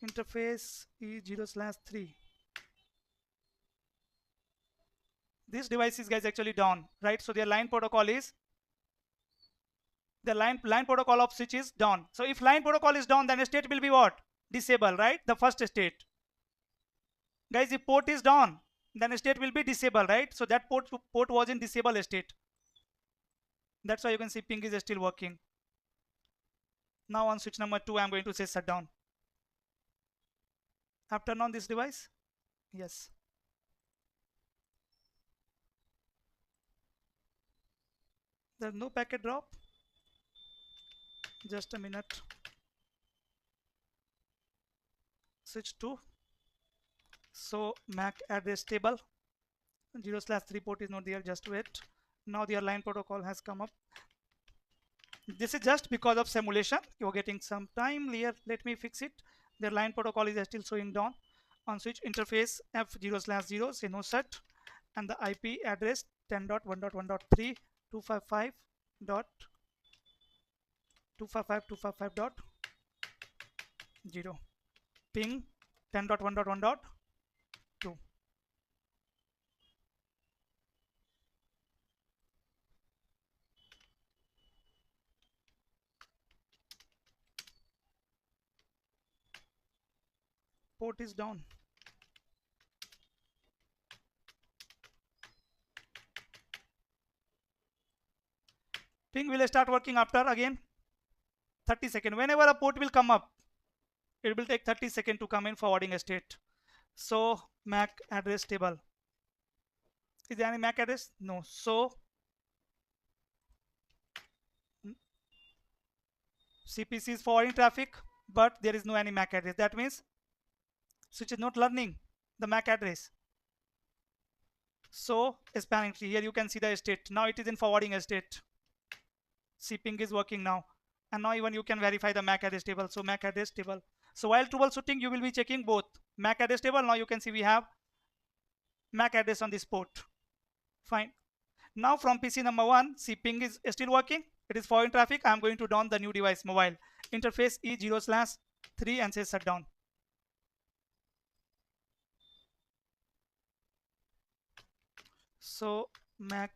Interface E0/3. This device is guys actually down, right? So their line protocol is, the line protocol of switch is down. So if line protocol is down, then state will be what? Disable, right? The first state. Guys, if port is down, then state will be disable, right? So that port was in disable state. That's why you can see ping is still working. Now on switch number 2, I'm going to say shutdown. Have turned on this device? Yes. There's no packet drop. Just a minute. Switch to, so MAC address table 0/3 port is not there, just wait. Now their line protocol has come up. This is just because of simulation, you're getting some time here. Let me fix it. Their line protocol is still showing down. On switch interface F0/0, say no set, and the IP address 10.1.1.3 255.255.255.0, ping 10.1.1.2. Port is down. Ping will start working after again 30 seconds. Whenever a port will come up, it will take 30 seconds to come in forwarding state. So MAC address table. Is there any MAC address? No. So CPC is forwarding traffic, but there is no any MAC address. That means switch is not learning the MAC address. So spanning tree, here you can see the state. Now it is in forwarding state. CPing is working now. And now even you can verify the MAC address table. So MAC address table. So while troubleshooting, you will be checking both MAC address table. Now you can see we have MAC address on this port. Fine. Now from PC number 1, CPing is still working. It is forwarding traffic. I am going to down the new device mobile. Interface E0/3 and say shutdown. So MAC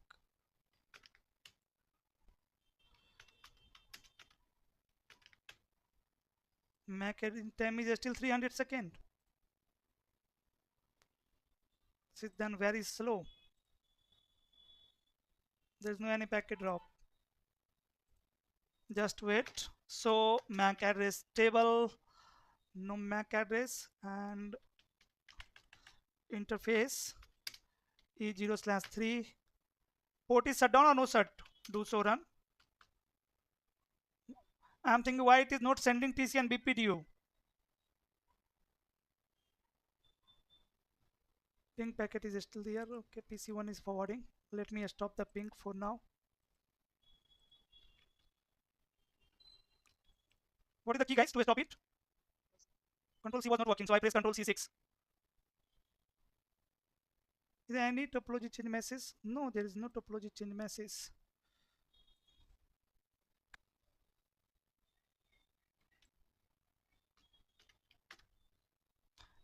time is still 300 seconds. It's done very slow. There's no any packet drop. Just wait. So MAC address table, no MAC address, and interface E0/3. Port is shut down or no shut? Do so run. I'm thinking why it is not sending TC and BPDU. Ping packet is still there. Okay, PC1 is forwarding. Let me stop the ping for now. What is the key, guys, to stop it? Control C was not working, so I press Control C6. Is there any topology change message? No, there is no topology change message.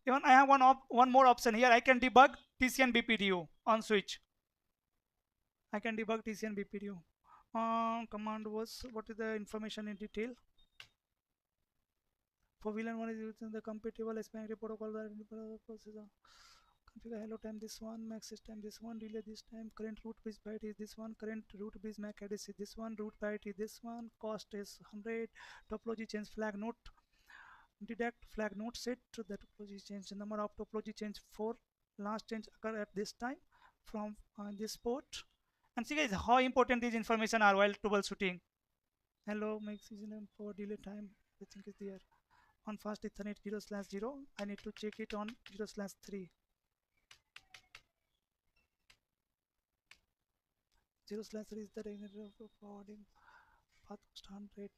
Even I have one more option here. I can debug TC and BPDU on switch. I can debug TC and BPDU. Command was, what is the information in detail? For VLAN 1 is using the compatible SPAN protocol processor. Configure hello time this one, max time this one, relay this time, current root bridge byte is this one, current root bridge MAC address is this one, root byte is this one, cost is 100, topology change flag note, detect flag note set to the topology change, number of topology change 4, last change occur at this time from this port. And see guys how important these information are while troubleshooting. Hello, max for delay time, everything is there. On fast Ethernet 0/0, I need to check it on 0/3. 0/3 is the regulator of forwarding path cost rate.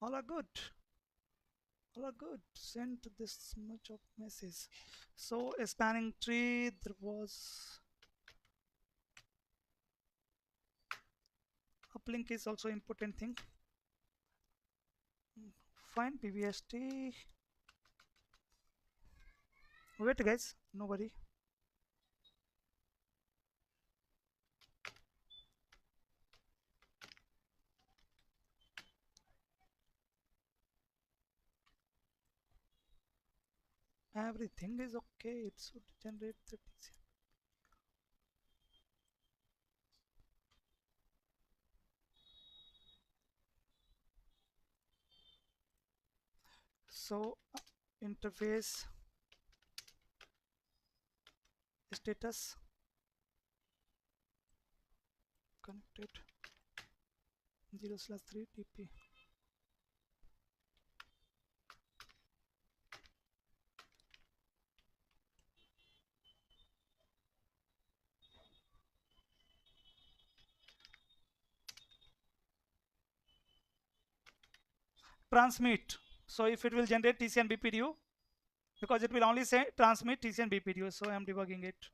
All are good. All are good. Sent this much of message. So a spanning tree, there was uplink is also important thing. Fine, PBST. Wait guys, nobody. Everything is okay. It should generate the TC. So interface status connected 0/3 TP. Transmit. So if it will generate TC and BPDU, because it will only say transmit TC and BPDU, so I am debugging it.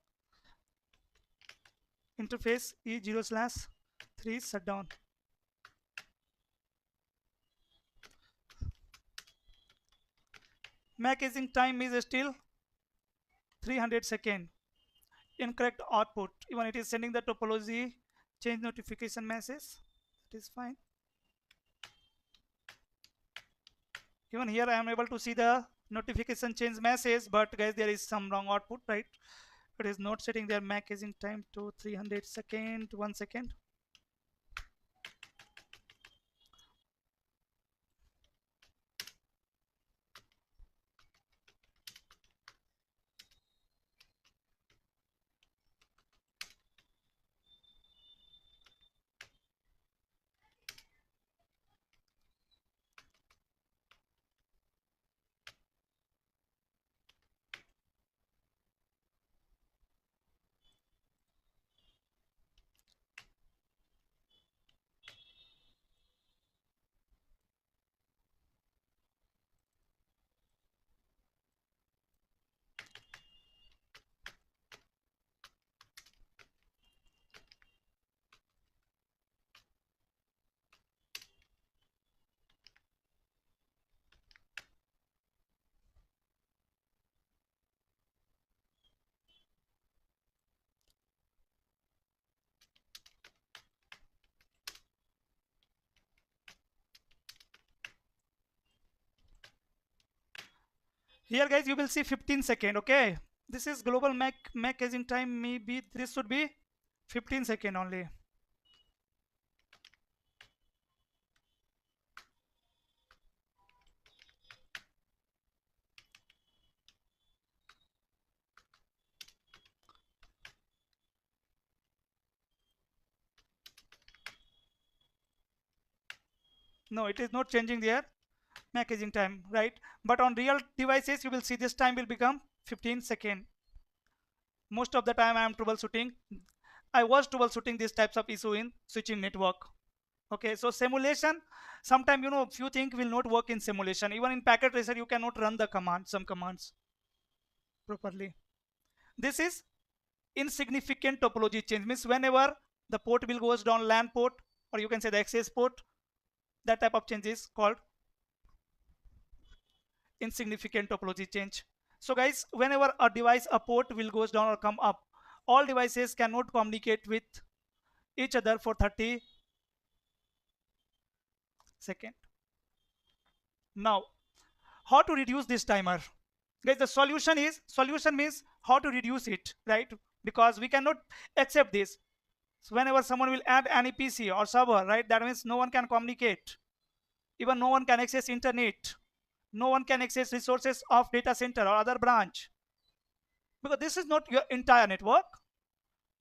Interface E0/3 shutdown. MAC aging time is still 300 seconds. Incorrect output. Even it is sending the topology change notification message. It is fine. Even here I am able to see the notification change message, but guys there is some wrong output, right? It is not setting their MAC aging time to 300 second. 1 second. Here guys, you will see 15 second. Okay, this is global MAC aging time. Maybe this should be 15 second only. No, it is not changing their MAC aging time, right? But on real devices, you will see this time will become 15 second. Most of the time I am troubleshooting. I was troubleshooting these types of issue in switching network. Okay, so simulation, sometimes few things will not work in simulation. Even in packet tracer, you cannot run the command, some commands properly. This is insignificant topology change, means whenever the port will goes down LAN port, or you can say the access port, that type of change is called insignificant topology change. So guys, whenever a device, a port will goes down or come up, all devices cannot communicate with each other for 30 seconds. Now, how to reduce this timer? Guys, the solution means how to reduce it, right? Because we cannot accept this. So whenever someone will add any PC or server, right, that means no one can communicate. Even no one can access internet. No one can access resources of data center or other branch. Because this is not your entire network,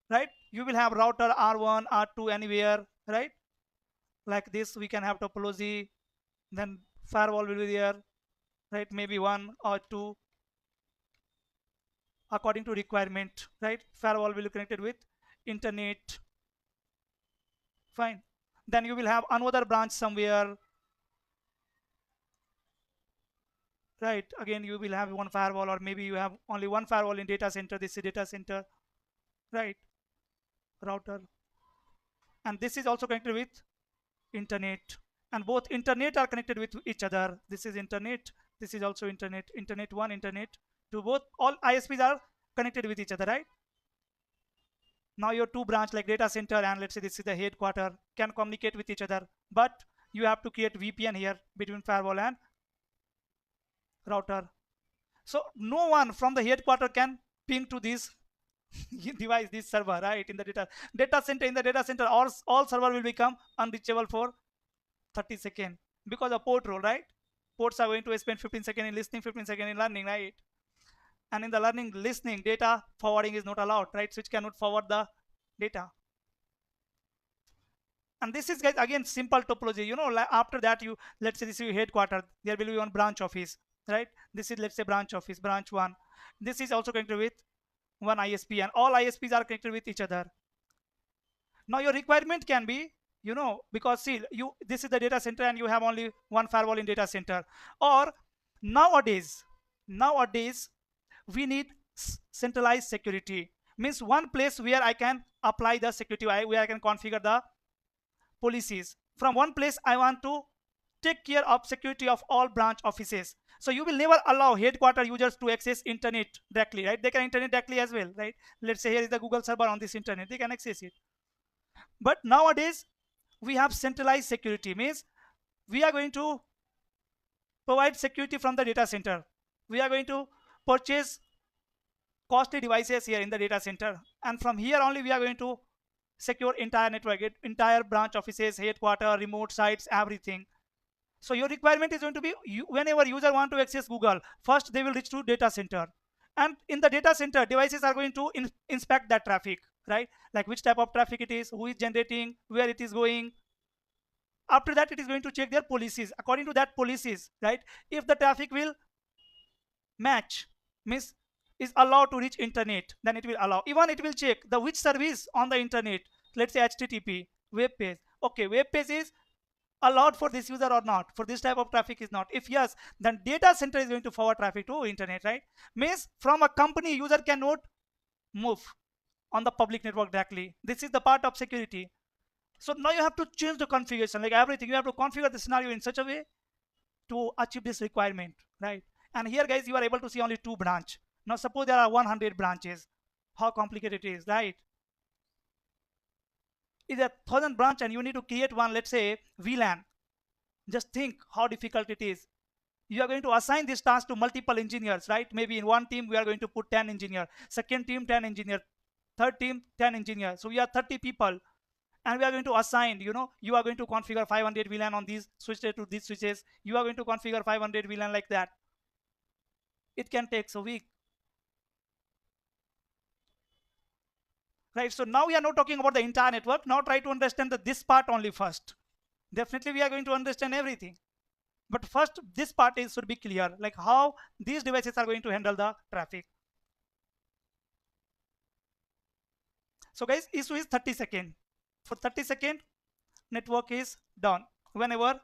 right? You will have router R1, R2 anywhere, right? Like this, we can have topology, then firewall will be there, right? Maybe one or two according to requirement, right? Firewall will be connected with internet. Fine. Then you will have another branch somewhere, right? Again, you will have one firewall, or maybe you have only one firewall in data center. This is data center, right? Router. And this is also connected with internet. And both internet are connected with each other. This is internet. This is also internet. Internet 1, internet 2. Both, all ISPs are connected with each other, right? Now your two branch like data center and let's say this is the headquarter can communicate with each other, but you have to create VPN here between firewall and router. So no one from the headquarter can ping to this device, this server, right? In the data center, in the data center, all server will become unreachable for 30 seconds because of port rule, right? Ports are going to spend 15 seconds in listening, 15 seconds in learning, right? And in the learning, listening, data forwarding is not allowed, right? Switch cannot forward the data. And this is, guys, again simple topology. After that, you, let's say this is your headquarter, there will be one branch office, right? This is, let's say, branch office, branch 1. This is also connected with one ISP, and all ISPs are connected with each other. Now your requirement can be, because see, this is the data center and you have only one firewall in data center. Or nowadays we need centralized security, means one place where I can apply the security, where I can configure the policies. From one place I want to take care of security of all branch offices. So you will never allow headquarter users to access internet directly, right? They can internet directly as well, right? Let's say here is the Google server on this internet, they can access it. But nowadays we have centralized security, means we are going to provide security from the data center. We are going to purchase costly devices here in the data center, and from here only we are going to secure entire network, entire branch offices, headquarter, remote sites, everything. So your requirement is going to be, whenever user want to access Google, first they will reach to data center, and in the data center devices are going to inspect that traffic, right? Like which type of traffic it is, who is generating, where it is going. After that it is going to check their policies. According to that policies, right, if the traffic will match, means is allowed to reach internet, then it will allow. Even it will check the which service on the internet, let's say HTTP web page. Okay, web page is allowed for this user or not, for this type of traffic is not. If yes, then data center is going to forward traffic to internet, right? Means from a company user cannot move on the public network directly. This is the part of security. So now you have to change the configuration, like everything you have to configure the scenario in such a way to achieve this requirement, right? And here guys, you are able to see only 2 branch. Now suppose there are 100 branches, how complicated it is, right? Is a 1000 branch and you need to create one, let's say VLAN. Just think how difficult it is. You are going to assign this task to multiple engineers, right? Maybe in one team we are going to put 10 engineers, second team 10 engineers, third team 10 engineers. So we are 30 people, and we are going to assign, you are going to configure 500 VLAN on these switches to these switches. You are going to configure 500 VLAN like that. It can take a week, right? So now we are not talking about the entire network. Now try to understand this part only first. Definitely we are going to understand everything, but first this part should be clear, like how these devices are going to handle the traffic. So guys, issue is 30 seconds. For 30 seconds network is done whenever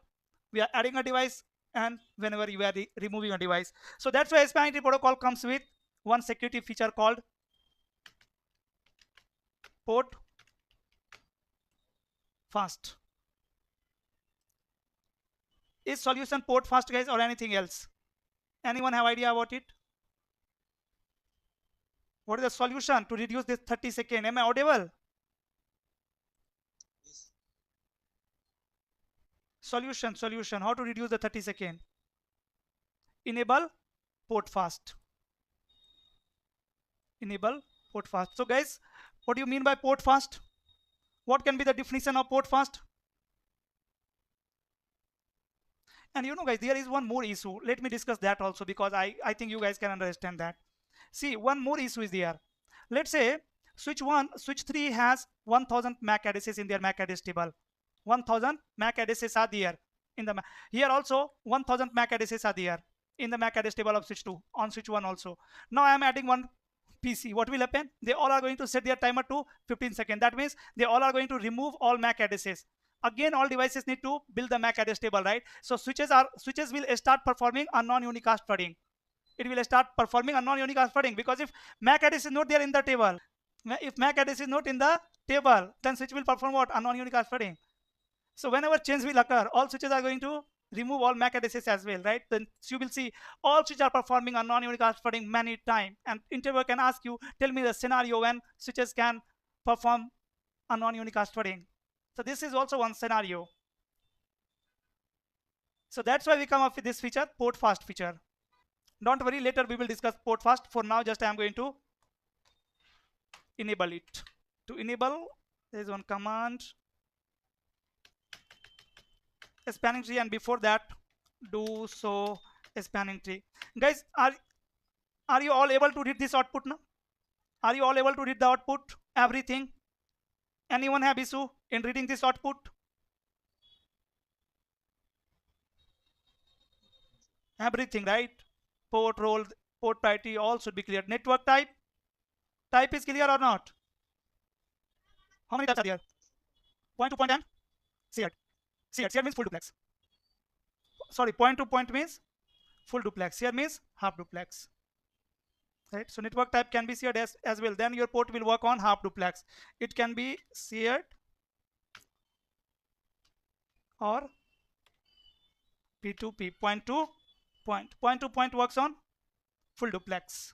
we are adding a device and whenever we are removing a device. So that's why SPI protocol comes with one security feature called port fast. Is solution port fast guys, or anything else? Anyone have idea about it? What is the solution to reduce this 30 second? Am I audible? Solution, how to reduce the 30 second? Enable port fast. Enable port fast. So guys, what do you mean by port fast? What can be the definition of port fast? And guys, there is one more issue. Let me discuss that also, because I think you guys can understand that. See, one more issue is there. Let's say switch 3 has 1000 MAC addresses in their MAC address table. 1000 MAC addresses are there in the here also 1000 MAC addresses are there in the MAC address table of switch 2, on switch 1 also. Now I am adding one PC. What will happen? They all are going to set their timer to 15 seconds. That means they all are going to remove all MAC addresses. Again, all devices need to build the MAC address table, right? So switches will start performing a non-unicast flooding. It will start performing a non-unicast flooding, because if MAC address is not there in the table, if MAC address is not in the table, then switch will perform what? A non-unicast flooding. So whenever change will occur, all switches are going to remove all MAC addresses as well, right? Then you will see all switches are performing a non-unicast flooding many times, and interviewer can ask you, tell me the scenario when switches can perform a non-unicast flooding. So this is also one scenario. So that's why we come up with this feature, port fast feature. Don't worry, later we will discuss port fast. For now, just I am going to enable it. To enable, there is one command, spanning tree, and before that do so spanning tree. Guys, are you all able to read this output now? Are you all able to read the output, everything? Anyone have issue in reading this output? Everything, right? Port role, port priority, all should be clear. Network type is clear or not? How many types are there? Point to point and shared. Shared means full duplex. Sorry, point to point means full duplex. Here means half duplex. Right? So network type can be shared as well. Then your port will work on half duplex. It can be shared or P2P, point to point. Point to point works on full duplex.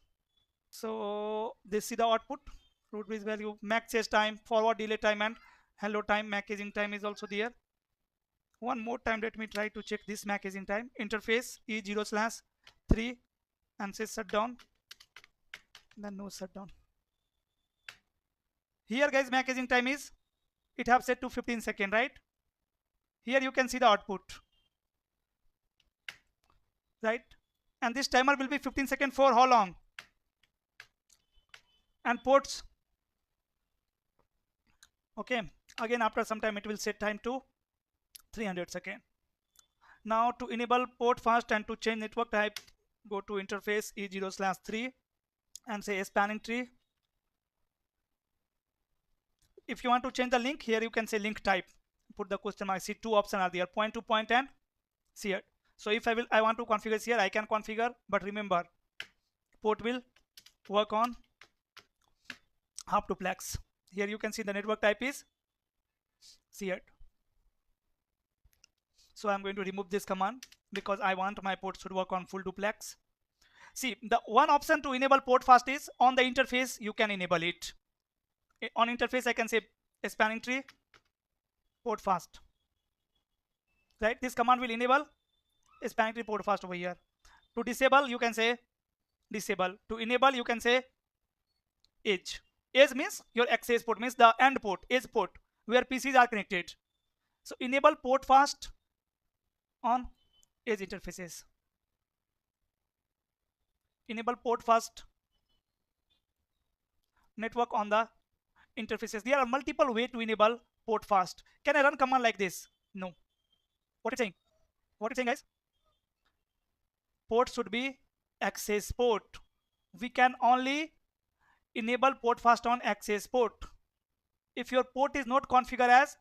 So this is the output. Root bridge value, MAC chase time, forward delay time, and hello time. MAC aging time is also there. One more time, let me try to check this MAC aging time. Interface E0/3 and says shutdown. then no shutdown. Here guys, packaging time is, it have set to 15 seconds, right? Here you can see the output, right? And this timer will be 15 seconds for how long? And ports, okay, again after some time it will set time to 300 seconds. Now to enable port fast and to change network type, go to interface E0/3 and say spanning tree. If you want to change the link, here you can say link type, put the question mark. See, two options are there, point to point and shared. So if I want to configure here, I can configure, but remember port will work on half duplex. Here you can see the network type is shared. So I'm going to remove this command because I want my port should work on full duplex. See, the one option to enable port fast is on the interface you can enable it. On interface I can say spanning tree port fast, right? This command will enable spanning tree port fast over here. To disable you can say disable. To enable you can say edge. Edge means your access port, means the end port, edge port where PCs are connected. So enable port fast on edge interfaces. Enable port fast network on the interfaces. There are multiple ways to enable port fast. Can I run command like this? No. What are you saying? What are you saying, guys? Port should be access port. We can only enable port fast on access port. If your port is not configured as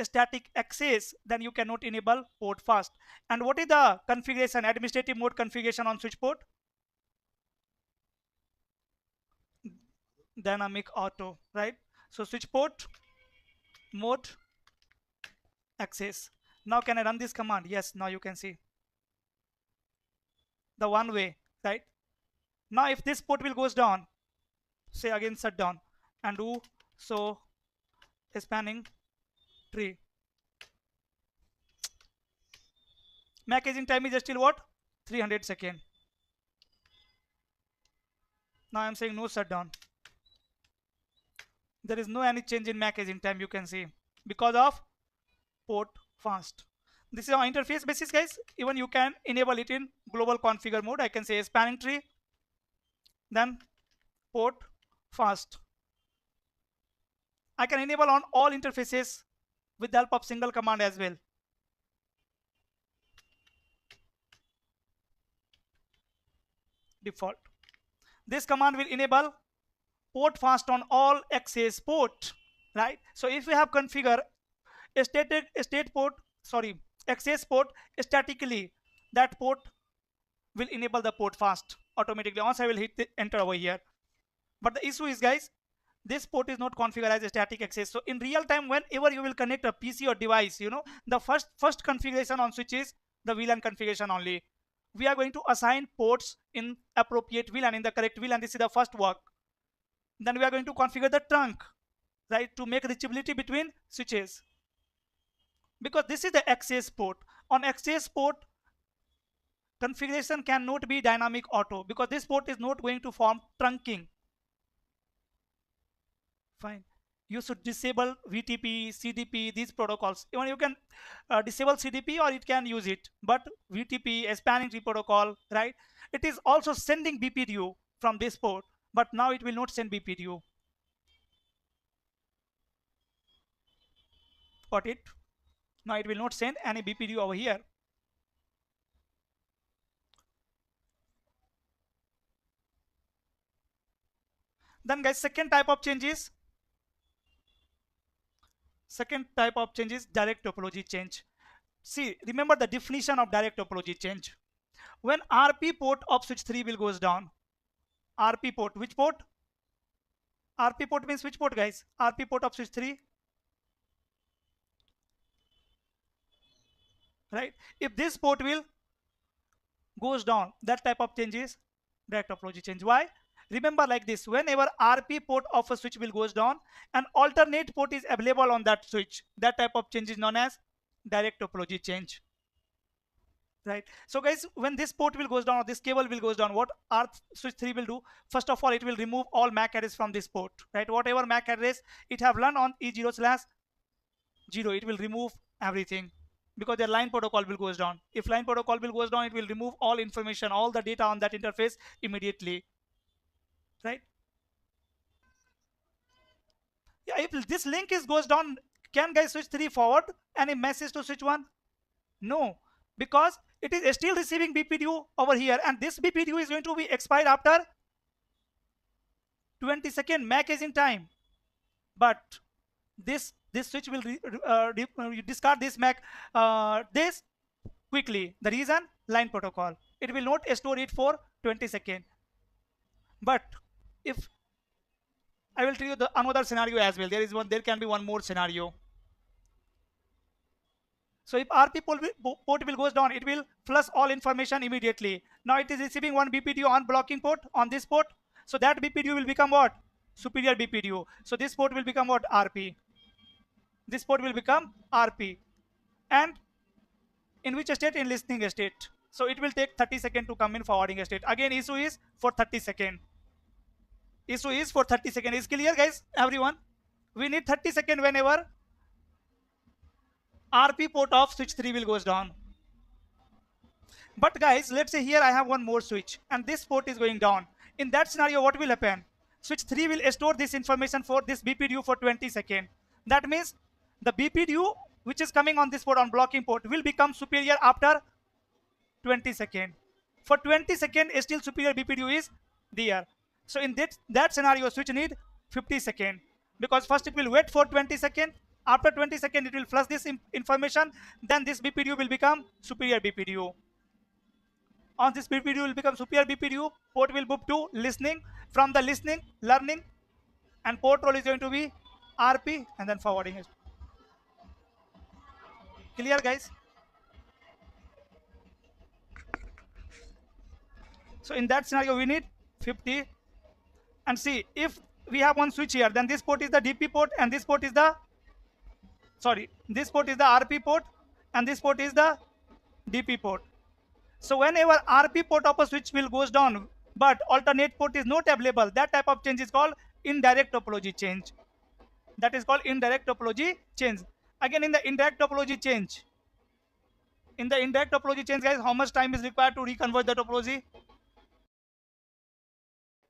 static access, then you cannot enable port fast. And what is the configuration, administrative mode configuration on switch port? Dynamic auto, right? So switch port mode access. Now can I run this command? Yes, now you can see the one way, right? Now if this port will goes down, say again shut down and do so spanning tree. Packaging time is still what? 300 seconds. Now I'm saying no shutdown. There is no any change in packaging time, you can see, because of port fast. This is on interface basis, guys. Even you can enable it in global configure mode. I can say spanning tree, then port fast. I can enable on all interfaces with the help of single command as well. Default. This command will enable port fast on all access port, right? So if we have configured access port statically, that port will enable the port fast automatically. Once I will hit the enter over here. But the issue is, guys, this port is not configured as a static access. So in real time, whenever you will connect a PC or device, you know, the first configuration on switch is the VLAN configuration only. We are going to assign ports in appropriate VLAN, in the correct VLAN. This is the first work. Then we are going to configure the trunk, right, to make reachability between switches. Because this is the access port. On access port, configuration cannot be dynamic auto because this port is not going to form trunking. Fine. You should disable VTP, CDP, these protocols. Even you can disable CDP or it can use it. But VTP, spanning tree protocol, right? It is also sending BPDU from this port, but now it will not send BPDU. Got it? Now it will not send any BPDU over here. Then guys, second type of change is direct topology change. See, remember the definition of direct topology change. When RP port of switch 3 will goes down, RP port, which port? RP port means which port, guys? RP port of switch 3, right? If this port will goes down, that type of change is direct topology change. Why? Remember like this, whenever RP port of a switch will goes down, an alternate port is available on that switch. That type of change is known as direct topology change. right? So guys, when this port will goes down or this cable will goes down, what our switch 3 will do? First of all, it will remove all MAC address from this port, right? Whatever MAC address it have learned on E0/0, it will remove everything, because their line protocol will goes down. If line protocol will goes down, it will remove all information, all the data on that interface immediately, right? Yeah, if this link is goes down, can guys switch 3 forward any message to switch 1? No, because it is still receiving BPDU over here, and this BPDU is going to be expired after 20-second MAC is in time. But this switch will discard this MAC this quickly. The reason? Line protocol. It will not store it for 20-second. But if I will tell you the another scenario as well. There can be one more scenario. So if RP port will goes down, it will flush all information immediately. Now it is receiving one BPDU on blocking port on this port. So that BPDU will become what? Superior BPDU. So this port will become what? RP. This port will become RP. And in which state? In listening state. So it will take 30 seconds to come in forwarding state. Again, issue is for 30 seconds. Issue is for 30 seconds. Is clear, guys? Everyone? We need 30 seconds whenever RP port of switch 3 will goes down. But guys, let's say here I have one more switch and this port is going down. In that scenario, what will happen? Switch 3 will store this information for this BPDU for 20 seconds. That means the BPDU which is coming on this port on blocking port will become superior after 20 seconds. For 20 seconds, still superior BPDU is there. So in that scenario, switch need 50 seconds, because first it will wait for 20 seconds. After 20 seconds, it will flush this information. Then this BPDU will become superior BPDU. On this BPDU will become superior BPDU. Port will move to listening. From the listening, learning, and port role is going to be RP and then forwarding it. Clear, guys? So in that scenario, we need 50. And see, if we have one switch here, then this port is the DP port and this port is the, sorry, this port is the RP port and this port is the DP port. So whenever RP port of a switch will goes down, but alternate port is not available, that type of change is called indirect topology change. That is called indirect topology change. Again, in the indirect topology change, guys, how much time is required to reconvert the topology?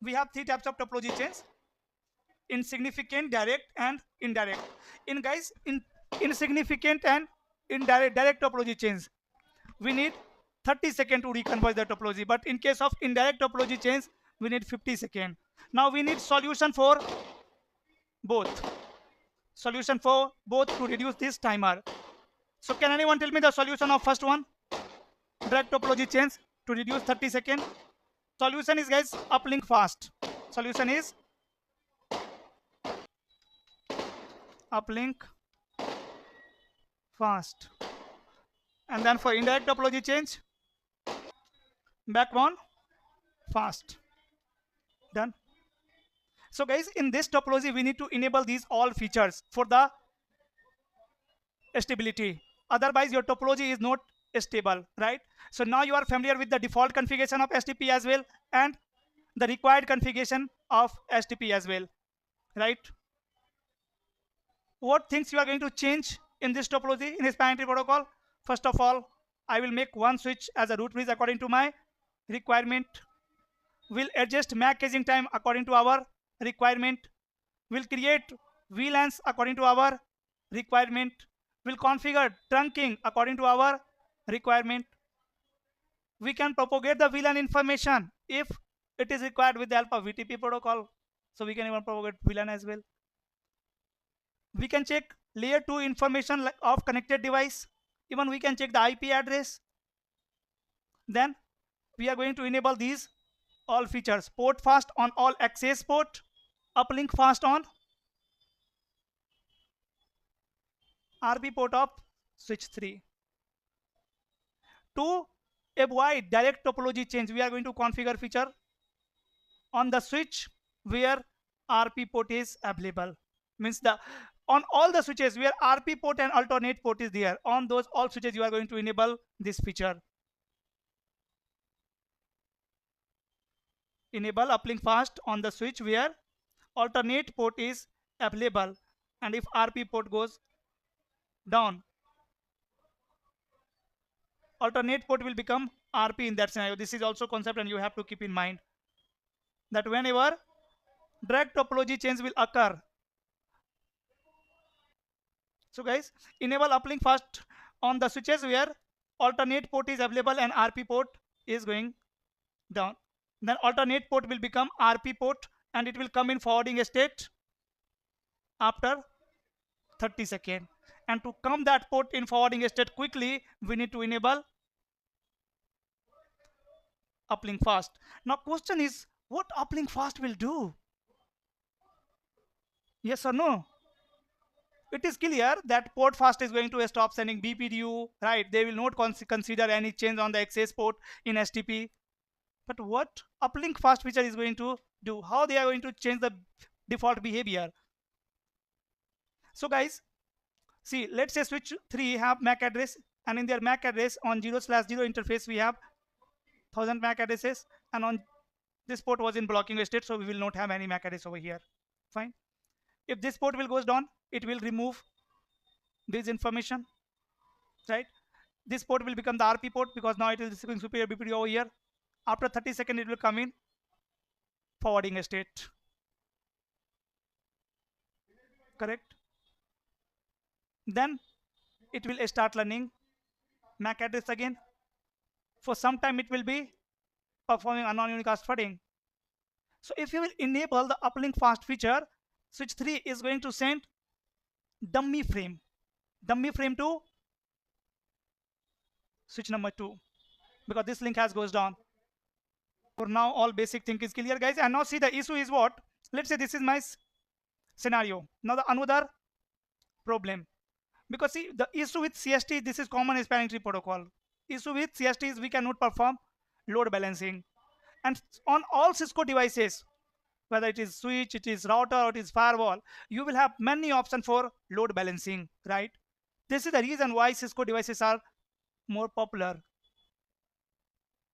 We have 3 types of topology change: insignificant, direct, and indirect. In insignificant and direct topology change, we need 30 seconds to reconvert the topology. But in case of indirect topology change, we need 50 seconds. Now we need solution for both. Solution for both to reduce this timer. So can anyone tell me the solution of first one? Direct topology change to reduce 30 seconds. Solution is, guys, uplink fast. Solution is uplink fast. And then for indirect topology change, backbone fast. Done. So guys, in this topology, we need to enable these all features for the stability. Otherwise, your topology is not stable, right? So now you are familiar with the default configuration of STP as well and the required configuration of STP as well, right? What things you are going to change in this topology in span tree protocol? First of all, I will make one switch as a root bridge according to my requirement. We'll adjust MAC caching time according to our requirement. We'll create VLANs according to our requirement. We'll configure trunking according to our requirement. We can propagate the VLAN information if it is required with the help of VTP protocol. So we can even propagate VLAN as well. We can check layer 2 information of connected device. Even we can check the IP address. Then we are going to enable these all features: port fast on all access port, uplink fast on RP port of switch 3. To avoid direct topology change, we are going to configure feature on the switch where RP port is available. Means on all the switches where RP port and alternate port is there, on those all switches you are going to enable this feature. enable uplink fast on the switch where alternate port is available, and if RP port goes down, alternate port will become RP in that scenario. This is also concept, and you have to keep in mind that whenever direct topology change will occur. So guys, enable uplink fast on the switches where alternate port is available and RP port is going down. Then alternate port will become RP port and it will come in forwarding state after 30 seconds. And to come that port in forwarding state quickly, we need to enable uplink fast. Now question is, what uplink fast will do? Yes or no? It is clear that port fast is going to stop sending BPDU, right? They will not consider any change on the access port in STP. But what uplink fast feature is going to do? How they are going to change the default behavior? So guys, see, let's say switch 3 have MAC address, and in their MAC address on 0/0 interface we have 1000 MAC addresses, and on this port was in blocking state, so we will not have any MAC address over here. Fine. If this port will goes down, it will remove this information, right? This port will become the RP port because now it is receiving superior BPD over here. After 30 seconds, it will come in forwarding state. Correct? Then it will start learning MAC address again. For some time, it will be performing a non-unicast flooding. So if you will enable the uplink fast feature, switch 3 is going to send dummy frame to switch number 2 because this link has goes down. For now, all basic thing is clear, guys. And now see, the issue is what? Let's say this is my scenario. Now the another problem, because see, the issue with CST, this is common spanning tree protocol. Issue with CST is we cannot perform load balancing, and on all Cisco devices, whether it is switch, it is router, or it is firewall, you will have many options for load balancing, right? This is the reason why Cisco devices are more popular.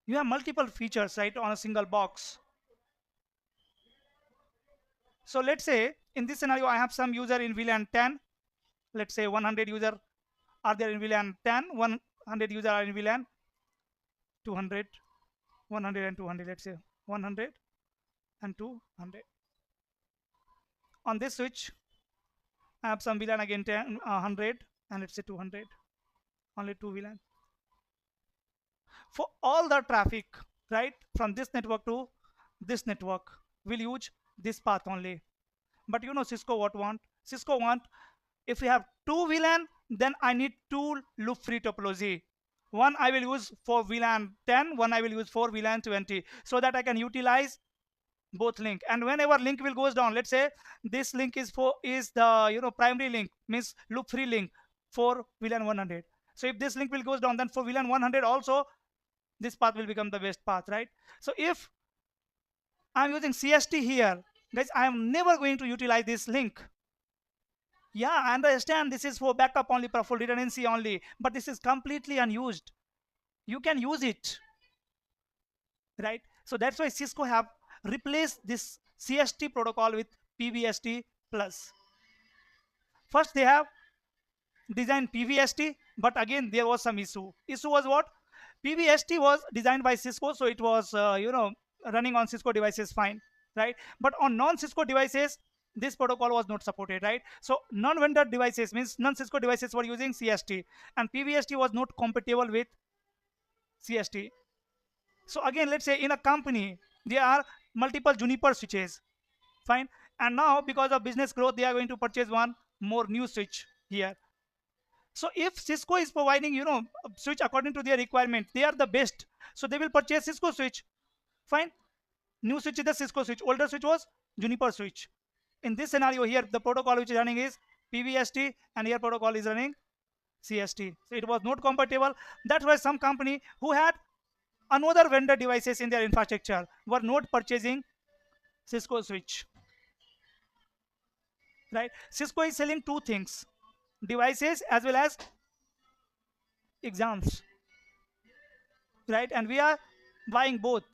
You have multiple features, right, on a single box. So let's say in this scenario, I have some user in VLAN 10. Let's say 100 user are there in VLAN 10, 100 user are in VLAN 200, 100 and 200. Let's say 100 and 200. On this switch, I have some VLAN again 10, 100, and let's say 200. Only 2 VLAN. For all the traffic, right, from this network to this network, we'll use this path only. But you know Cisco what want? Cisco want, if we have 2 VLAN, then I need 2 loop-free topology. One I will use for VLAN 10, one I will use for VLAN 20, so that I can utilize both link. And whenever link will goes down, let's say this link is the primary link, means loop-free link for VLAN 100. So if this link will goes down, then for VLAN 100 also this path will become the best path, right? So if I'm using CST here, guys, I am never going to utilize this link. Yeah, I understand this is for backup only, for full redundancy only, but this is completely unused. You can use it, right? So that's why Cisco have replaced this CST protocol with PVST plus. First they have designed PVST, but again there was some issue. Issue was what? PVST was designed by Cisco, so it was running on Cisco devices fine, right? But on non-Cisco devices, this protocol was not supported, right? So non-vendor devices, means non-Cisco devices, were using CST, and PVST was not compatible with CST. So again, let's say in a company there are multiple Juniper switches, fine, and now because of business growth they are going to purchase one more new switch here. So if Cisco is providing switch according to their requirement, they are the best, so they will purchase Cisco switch, fine. New switch is the Cisco switch, older switch was Juniper switch. In this scenario here, the protocol which is running is PVST, and here protocol is running CST, so it was not compatible. That's why some company who had another vendor devices in their infrastructure were not purchasing Cisco switch, right? Cisco is selling two things, devices as well as exams, right? And we are buying both.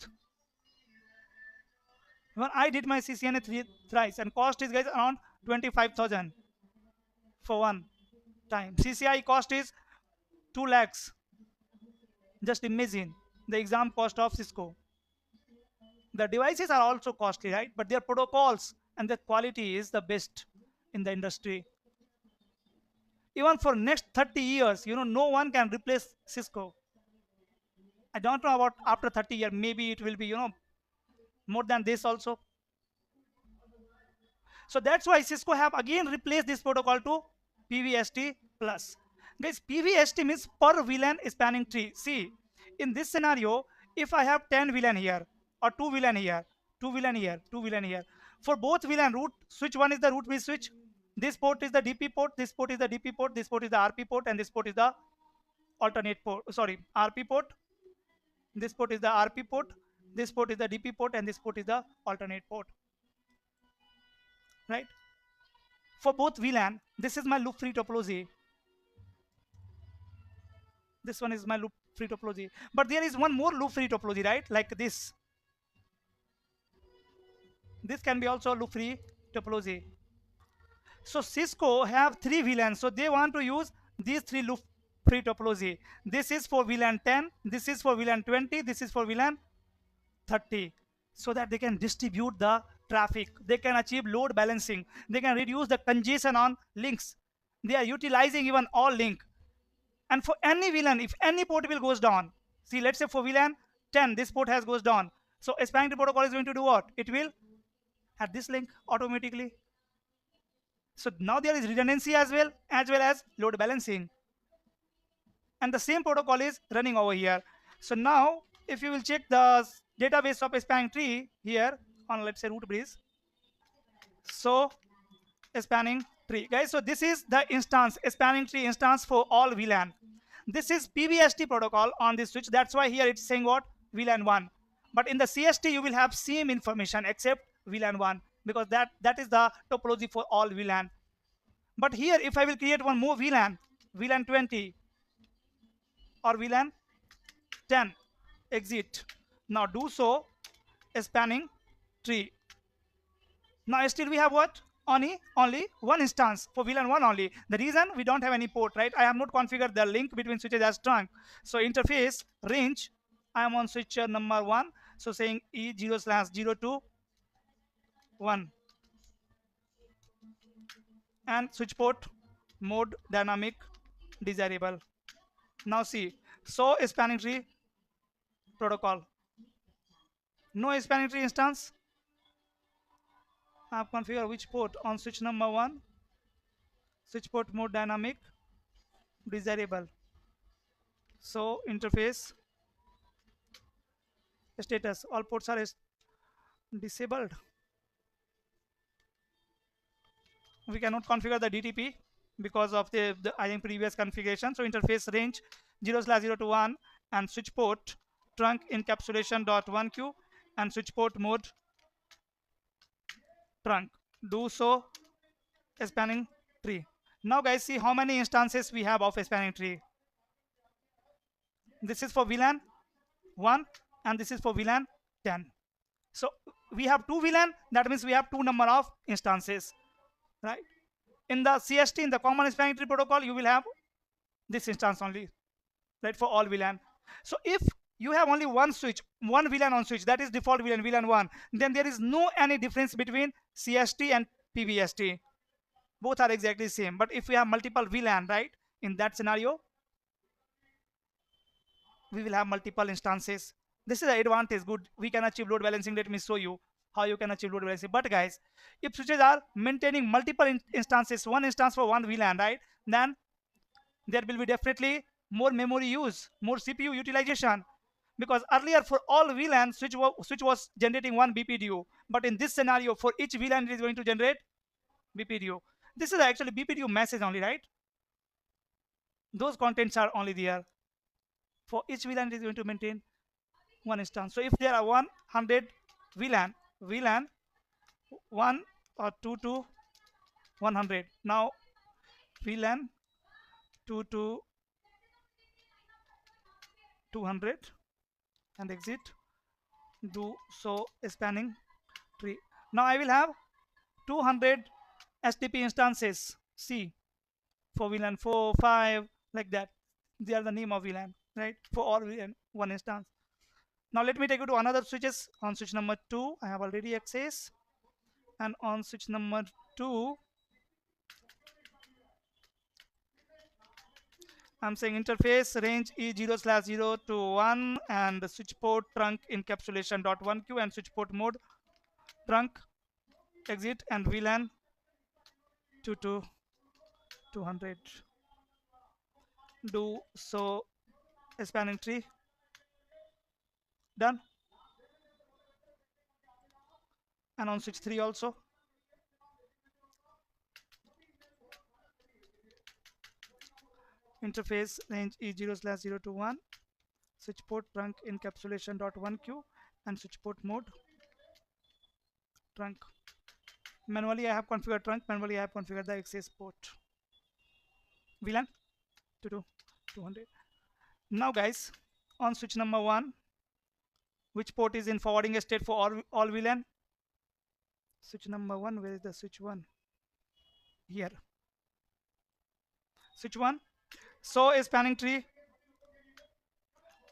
When I did my CCNA thrice, and cost is guys around 25,000 for one time. CCI cost is 2 lakhs. Just imagine the exam cost of Cisco. The devices are also costly, right? But their protocols and their quality is the best in the industry. Even for next 30 years, no one can replace Cisco. I don't know about after 30 years, maybe it will be, more than this also. So that's why Cisco have again replaced this protocol to PVST plus. Guys, PVST means per VLAN spanning tree. See, in this scenario, if I have 10 VLAN here or 2 VLAN here, 2 VLAN here, 2 VLAN here, for both VLAN root, switch 1 is the root bridge switch. This port is the DP port, this port is the DP port, this port is the RP port, and this port is the alternate port. Sorry, RP port. This port is the RP port, this port is the DP port, and this port is the alternate port. Right? For both VLAN, this is my loop free topology. This one is my loop free topology. But there is one more loop free topology, right? Like this. This can be also loop free topology. So Cisco have 3 VLANs. So they want to use these 3 loop free topology. This is for VLAN 10. This is for VLAN 20. This is for VLAN 30. So that they can distribute the traffic. They can achieve load balancing. They can reduce the congestion on links. They are utilizing even all link. And for any VLAN, if any port will goes down, see, let's say for VLAN 10, this port has goes down. So a spanning tree protocol is going to do what? It will add this link automatically. So now there is redundancy as well as load balancing. And the same protocol is running over here. So now if you will check the database of a spanning tree here on, let's say, root bridge. So a spanning tree, guys. So this is the instance, a spanning tree instance for all VLAN. This is PVST protocol on this switch. That's why here it's saying what? VLAN 1. But in the CST, you will have same information except VLAN 1, because that is the topology for all VLAN. But here, if I will create one more VLAN, VLAN 20 or VLAN 10, exit. Now do so a spanning tree. Now still we have what? Only one instance for VLAN 1 only. The reason we don't have any port, right? I have not configured the link between switches as trunk. So interface range, I am on switch number 1. So saying E0/02 1. And switch port mode dynamic desirable. Now see, so a spanning tree protocol. No spanning tree instance. I have configured which port on switch number 1. Switch port mode dynamic desirable. So interface status, all ports are disabled. We cannot configure the DTP because of the I think previous configuration. So interface range 0/0 to 1 and switch port trunk encapsulation.1q and switch port mode trunk. Do so a spanning tree. Now guys, see how many instances we have of a spanning tree. This is for VLAN 1 and this is for VLAN 10. So we have 2 VLAN, that means we have 2 number of instances, right? In the CST, in the common spanning tree protocol, you will have this instance only, right, for all VLAN. So if you have only one switch, one VLAN on switch, that is default VLAN, VLAN 1, then there is no any difference between CST and PVST. Both are exactly same. But if we have multiple VLAN, right, in that scenario, we will have multiple instances. This is the advantage. Good, we can achieve load balancing. Let me show you how you can achieve load balancing. But guys, if switches are maintaining multiple instances, one instance for one VLAN, right, then there will be definitely more memory use, more CPU utilization. Because earlier for all VLAN, switch was generating one BPDU. But in this scenario, for each VLAN, it is going to generate BPDU. This is actually BPDU message only, right? Those contents are only there. For each VLAN, it is going to maintain one instance. So if there are 100 VLAN 1 or 2 to 100. Now VLAN 2 to 200 and exit. Do so spanning tree. Now I will have 200 STP instances. See, for VLAN 4, 5, like that. They are the name of VLAN, right? For all VLAN, one instance. Now let me take you to another switches. On switch number 2, I have already access. And on switch number 2, I'm saying interface range is 0/0 to 1 and the switch port trunk encapsulation .1q and switch port mode trunk exit and VLAN 2 200. Do so spanning tree. Done. And on switch 3 also. Interface range is 0/0 to 1. Switch port trunk encapsulation .1q and switch port mode trunk. Manually I have configured trunk. Manually I have configured the access port. VLAN 200. Now guys, on switch number 1, which port is in forwarding state for all VLAN? Switch number 1, where is the switch 1? Here. Switch 1. So a spanning tree.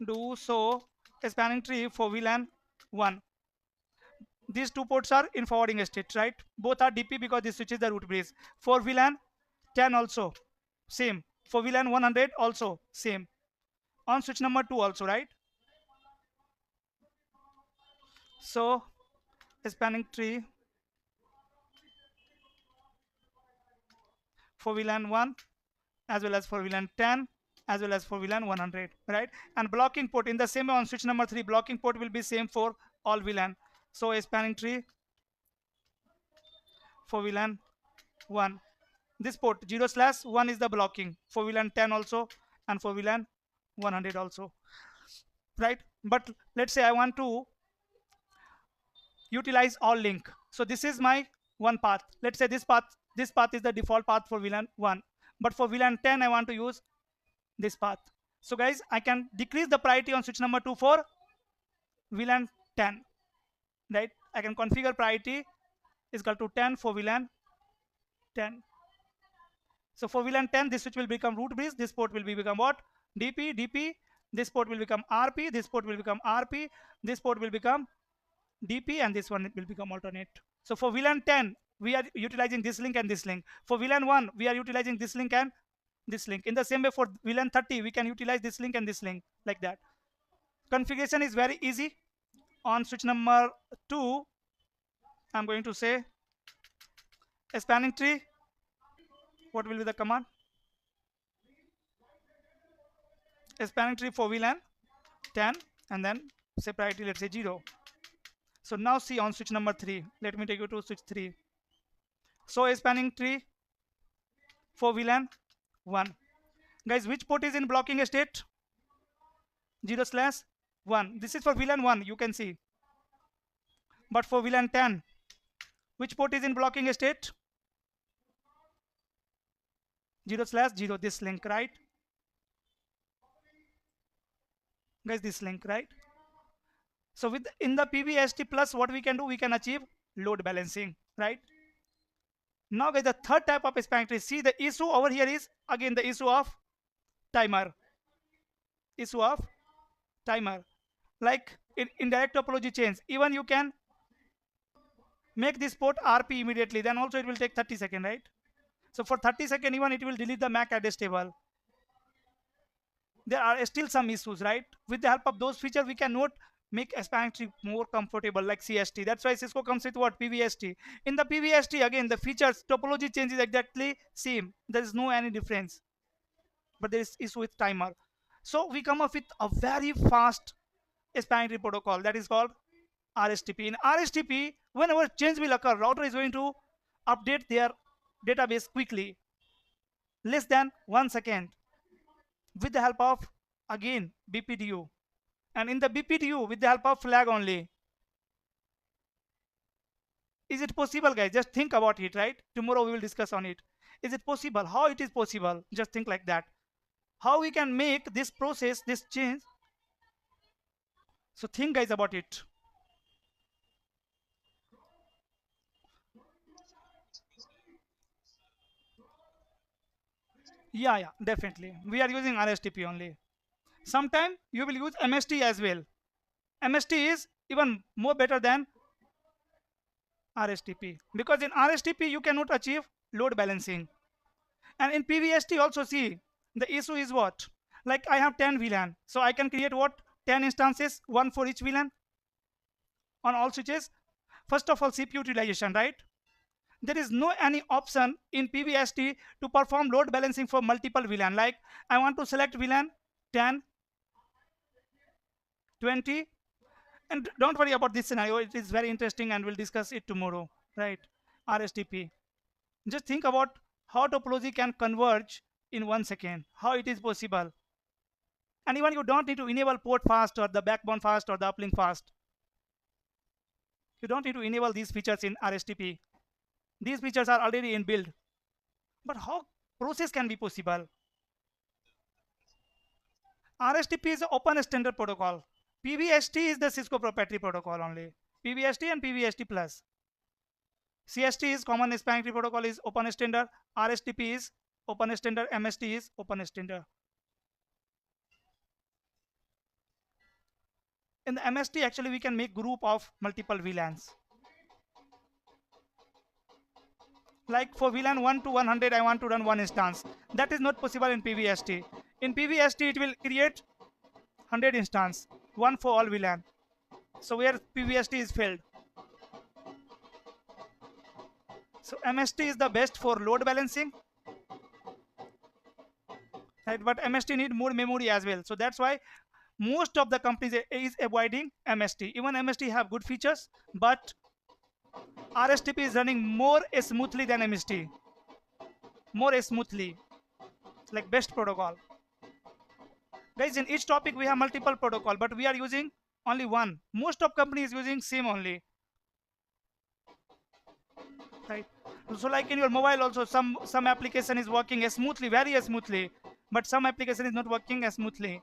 Do so a spanning tree for VLAN 1. These two ports are in forwarding state, right? Both are DP because this switch is the root bridge. For VLAN 10 also same. For VLAN 100 also same. On switch number 2 also, right? So a spanning tree for VLAN 1 as well as for VLAN 10 as well as for VLAN 100, right? And blocking port in the same way on switch number 3, blocking port will be same for all VLAN. So a spanning tree for VLAN 1. This port 0/1 is the blocking for VLAN 10 also and for VLAN 100 also, right? But let's say I want to utilize all link. So this is my one path. Let's say this path is the default path for VLAN 1. But for VLAN 10, I want to use this path. So guys, I can decrease the priority on switch number 2 for VLAN 10, right? I can configure priority is equal to 10 for VLAN 10. So for VLAN 10, this switch will become root bridge. This port will become what? DP. This port will become RP. This port will become RP. This port will become DP, and this one will become alternate. So for VLAN 10, we are utilizing this link and this link. For VLAN 1, we are utilizing this link and this link. In the same way, for VLAN 30, we can utilize this link and this link, like that. Configuration is very easy. On switch number 2, I'm going to say a spanning tree. What will be the command? A spanning tree for VLAN 10 and then say priority, let's say 0. So now see on switch number 3. Let me take you to switch 3. So a spanning tree for VLAN 1. Guys, which port is in blocking state? 0/1. This is for VLAN 1, you can see. But for VLAN 10, which port is in blocking state? 0/0. This link, right? Guys, this link, right? So in the PBST plus, what we can do, we can achieve load balancing, right? Now guys, the third type of spanning tree, see the issue over here is again the issue of timer. Issue of timer. Like in direct topology change, even you can make this port RP immediately, then also it will take 30 seconds, right? So for 30 seconds, even it will delete the MAC address table. There are still some issues, right? With the help of those features, we cannot make a spanning tree more comfortable like CST. That's why Cisco comes with what? PBST. In the PBST, again, the features, topology change is exactly same. There is no any difference. But there is issue with timer. So we come up with a very fast spanning tree protocol that is called RSTP. In RSTP, whenever change will occur, router is going to update their database quickly, less than 1 second, with the help of again BPDU. And in the BPDU, with the help of flag only. Is it possible, guys? Just think about it, right? Tomorrow we will discuss on it. Is it possible? How it is possible? Just think like that. How we can make this process, this change. So think, guys, about it. Yeah, yeah, definitely. We are using RSTP only. Sometime you will use MST as well. MST is even more better than RSTP because in RSTP you cannot achieve load balancing. And in PVST also see the issue is what? Like I have 10 VLAN. So I can create what? 10 instances, one for each VLAN on all switches. First of all, CPU utilization, right? There is no any option in PVST to perform load balancing for multiple VLAN. Like I want to select VLAN 10, 20, and don't worry about this scenario. It is very interesting and we'll discuss it tomorrow, right? RSTP. Just think about how topology can converge in 1 second, how it is possible. And even you don't need to enable port fast or the backbone fast or the uplink fast. You don't need to enable these features in RSTP. These features are already in build. But how process can be possible? RSTP is an open standard protocol. PVST is the Cisco proprietary protocol only. PVST and PVST plus. CST is common spanning tree protocol is open standard. RSTP is open standard. MST is open standard. In the MST actually we can make group of multiple VLANs. Like for VLAN 1 to 100 I want to run one instance. That is not possible in PVST. In PVST it will create 100 instance, one for all VLAN. So where PVST is failed. So MST is the best for load balancing. Right, but MST need more memory as well. So that's why most of the companies is avoiding MST. Even MST have good features, but RSTP is running more smoothly than MST. More smoothly, like best protocol. Guys, in each topic we have multiple protocol, but we are using only one. Most of companies using same only. Right. So like in your mobile also, some application is working smoothly, very smoothly, but some application is not working as smoothly.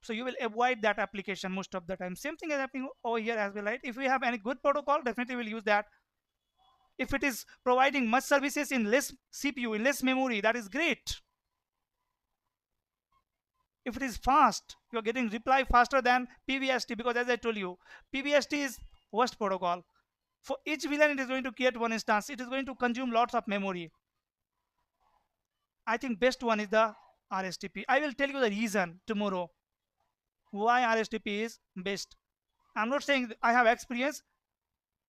So you will avoid that application most of the time. Same thing is happening over here as well, right? If we have any good protocol, definitely we'll use that. If it is providing much services in less CPU, in less memory, that is great. If it is fast, you're getting reply faster than PVST because as I told you, PVST is worst protocol. For each VLAN, it is going to create one instance. It is going to consume lots of memory. I think best one is the RSTP. I will tell you the reason tomorrow why RSTP is best. I'm not saying I have experience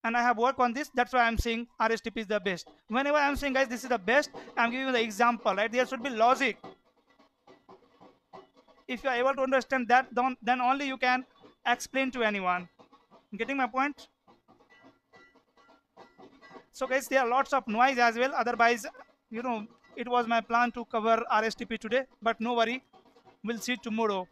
and I have worked on this. That's why I'm saying RSTP is the best. Whenever I'm saying guys this is the best, I'm giving you the example, right? There should be logic. If you are able to understand that, then only you can explain to anyone. Getting my point? So guys, there are lots of noise as well. Otherwise, you know, it was my plan to cover RSTP today, but no worry, we'll see tomorrow.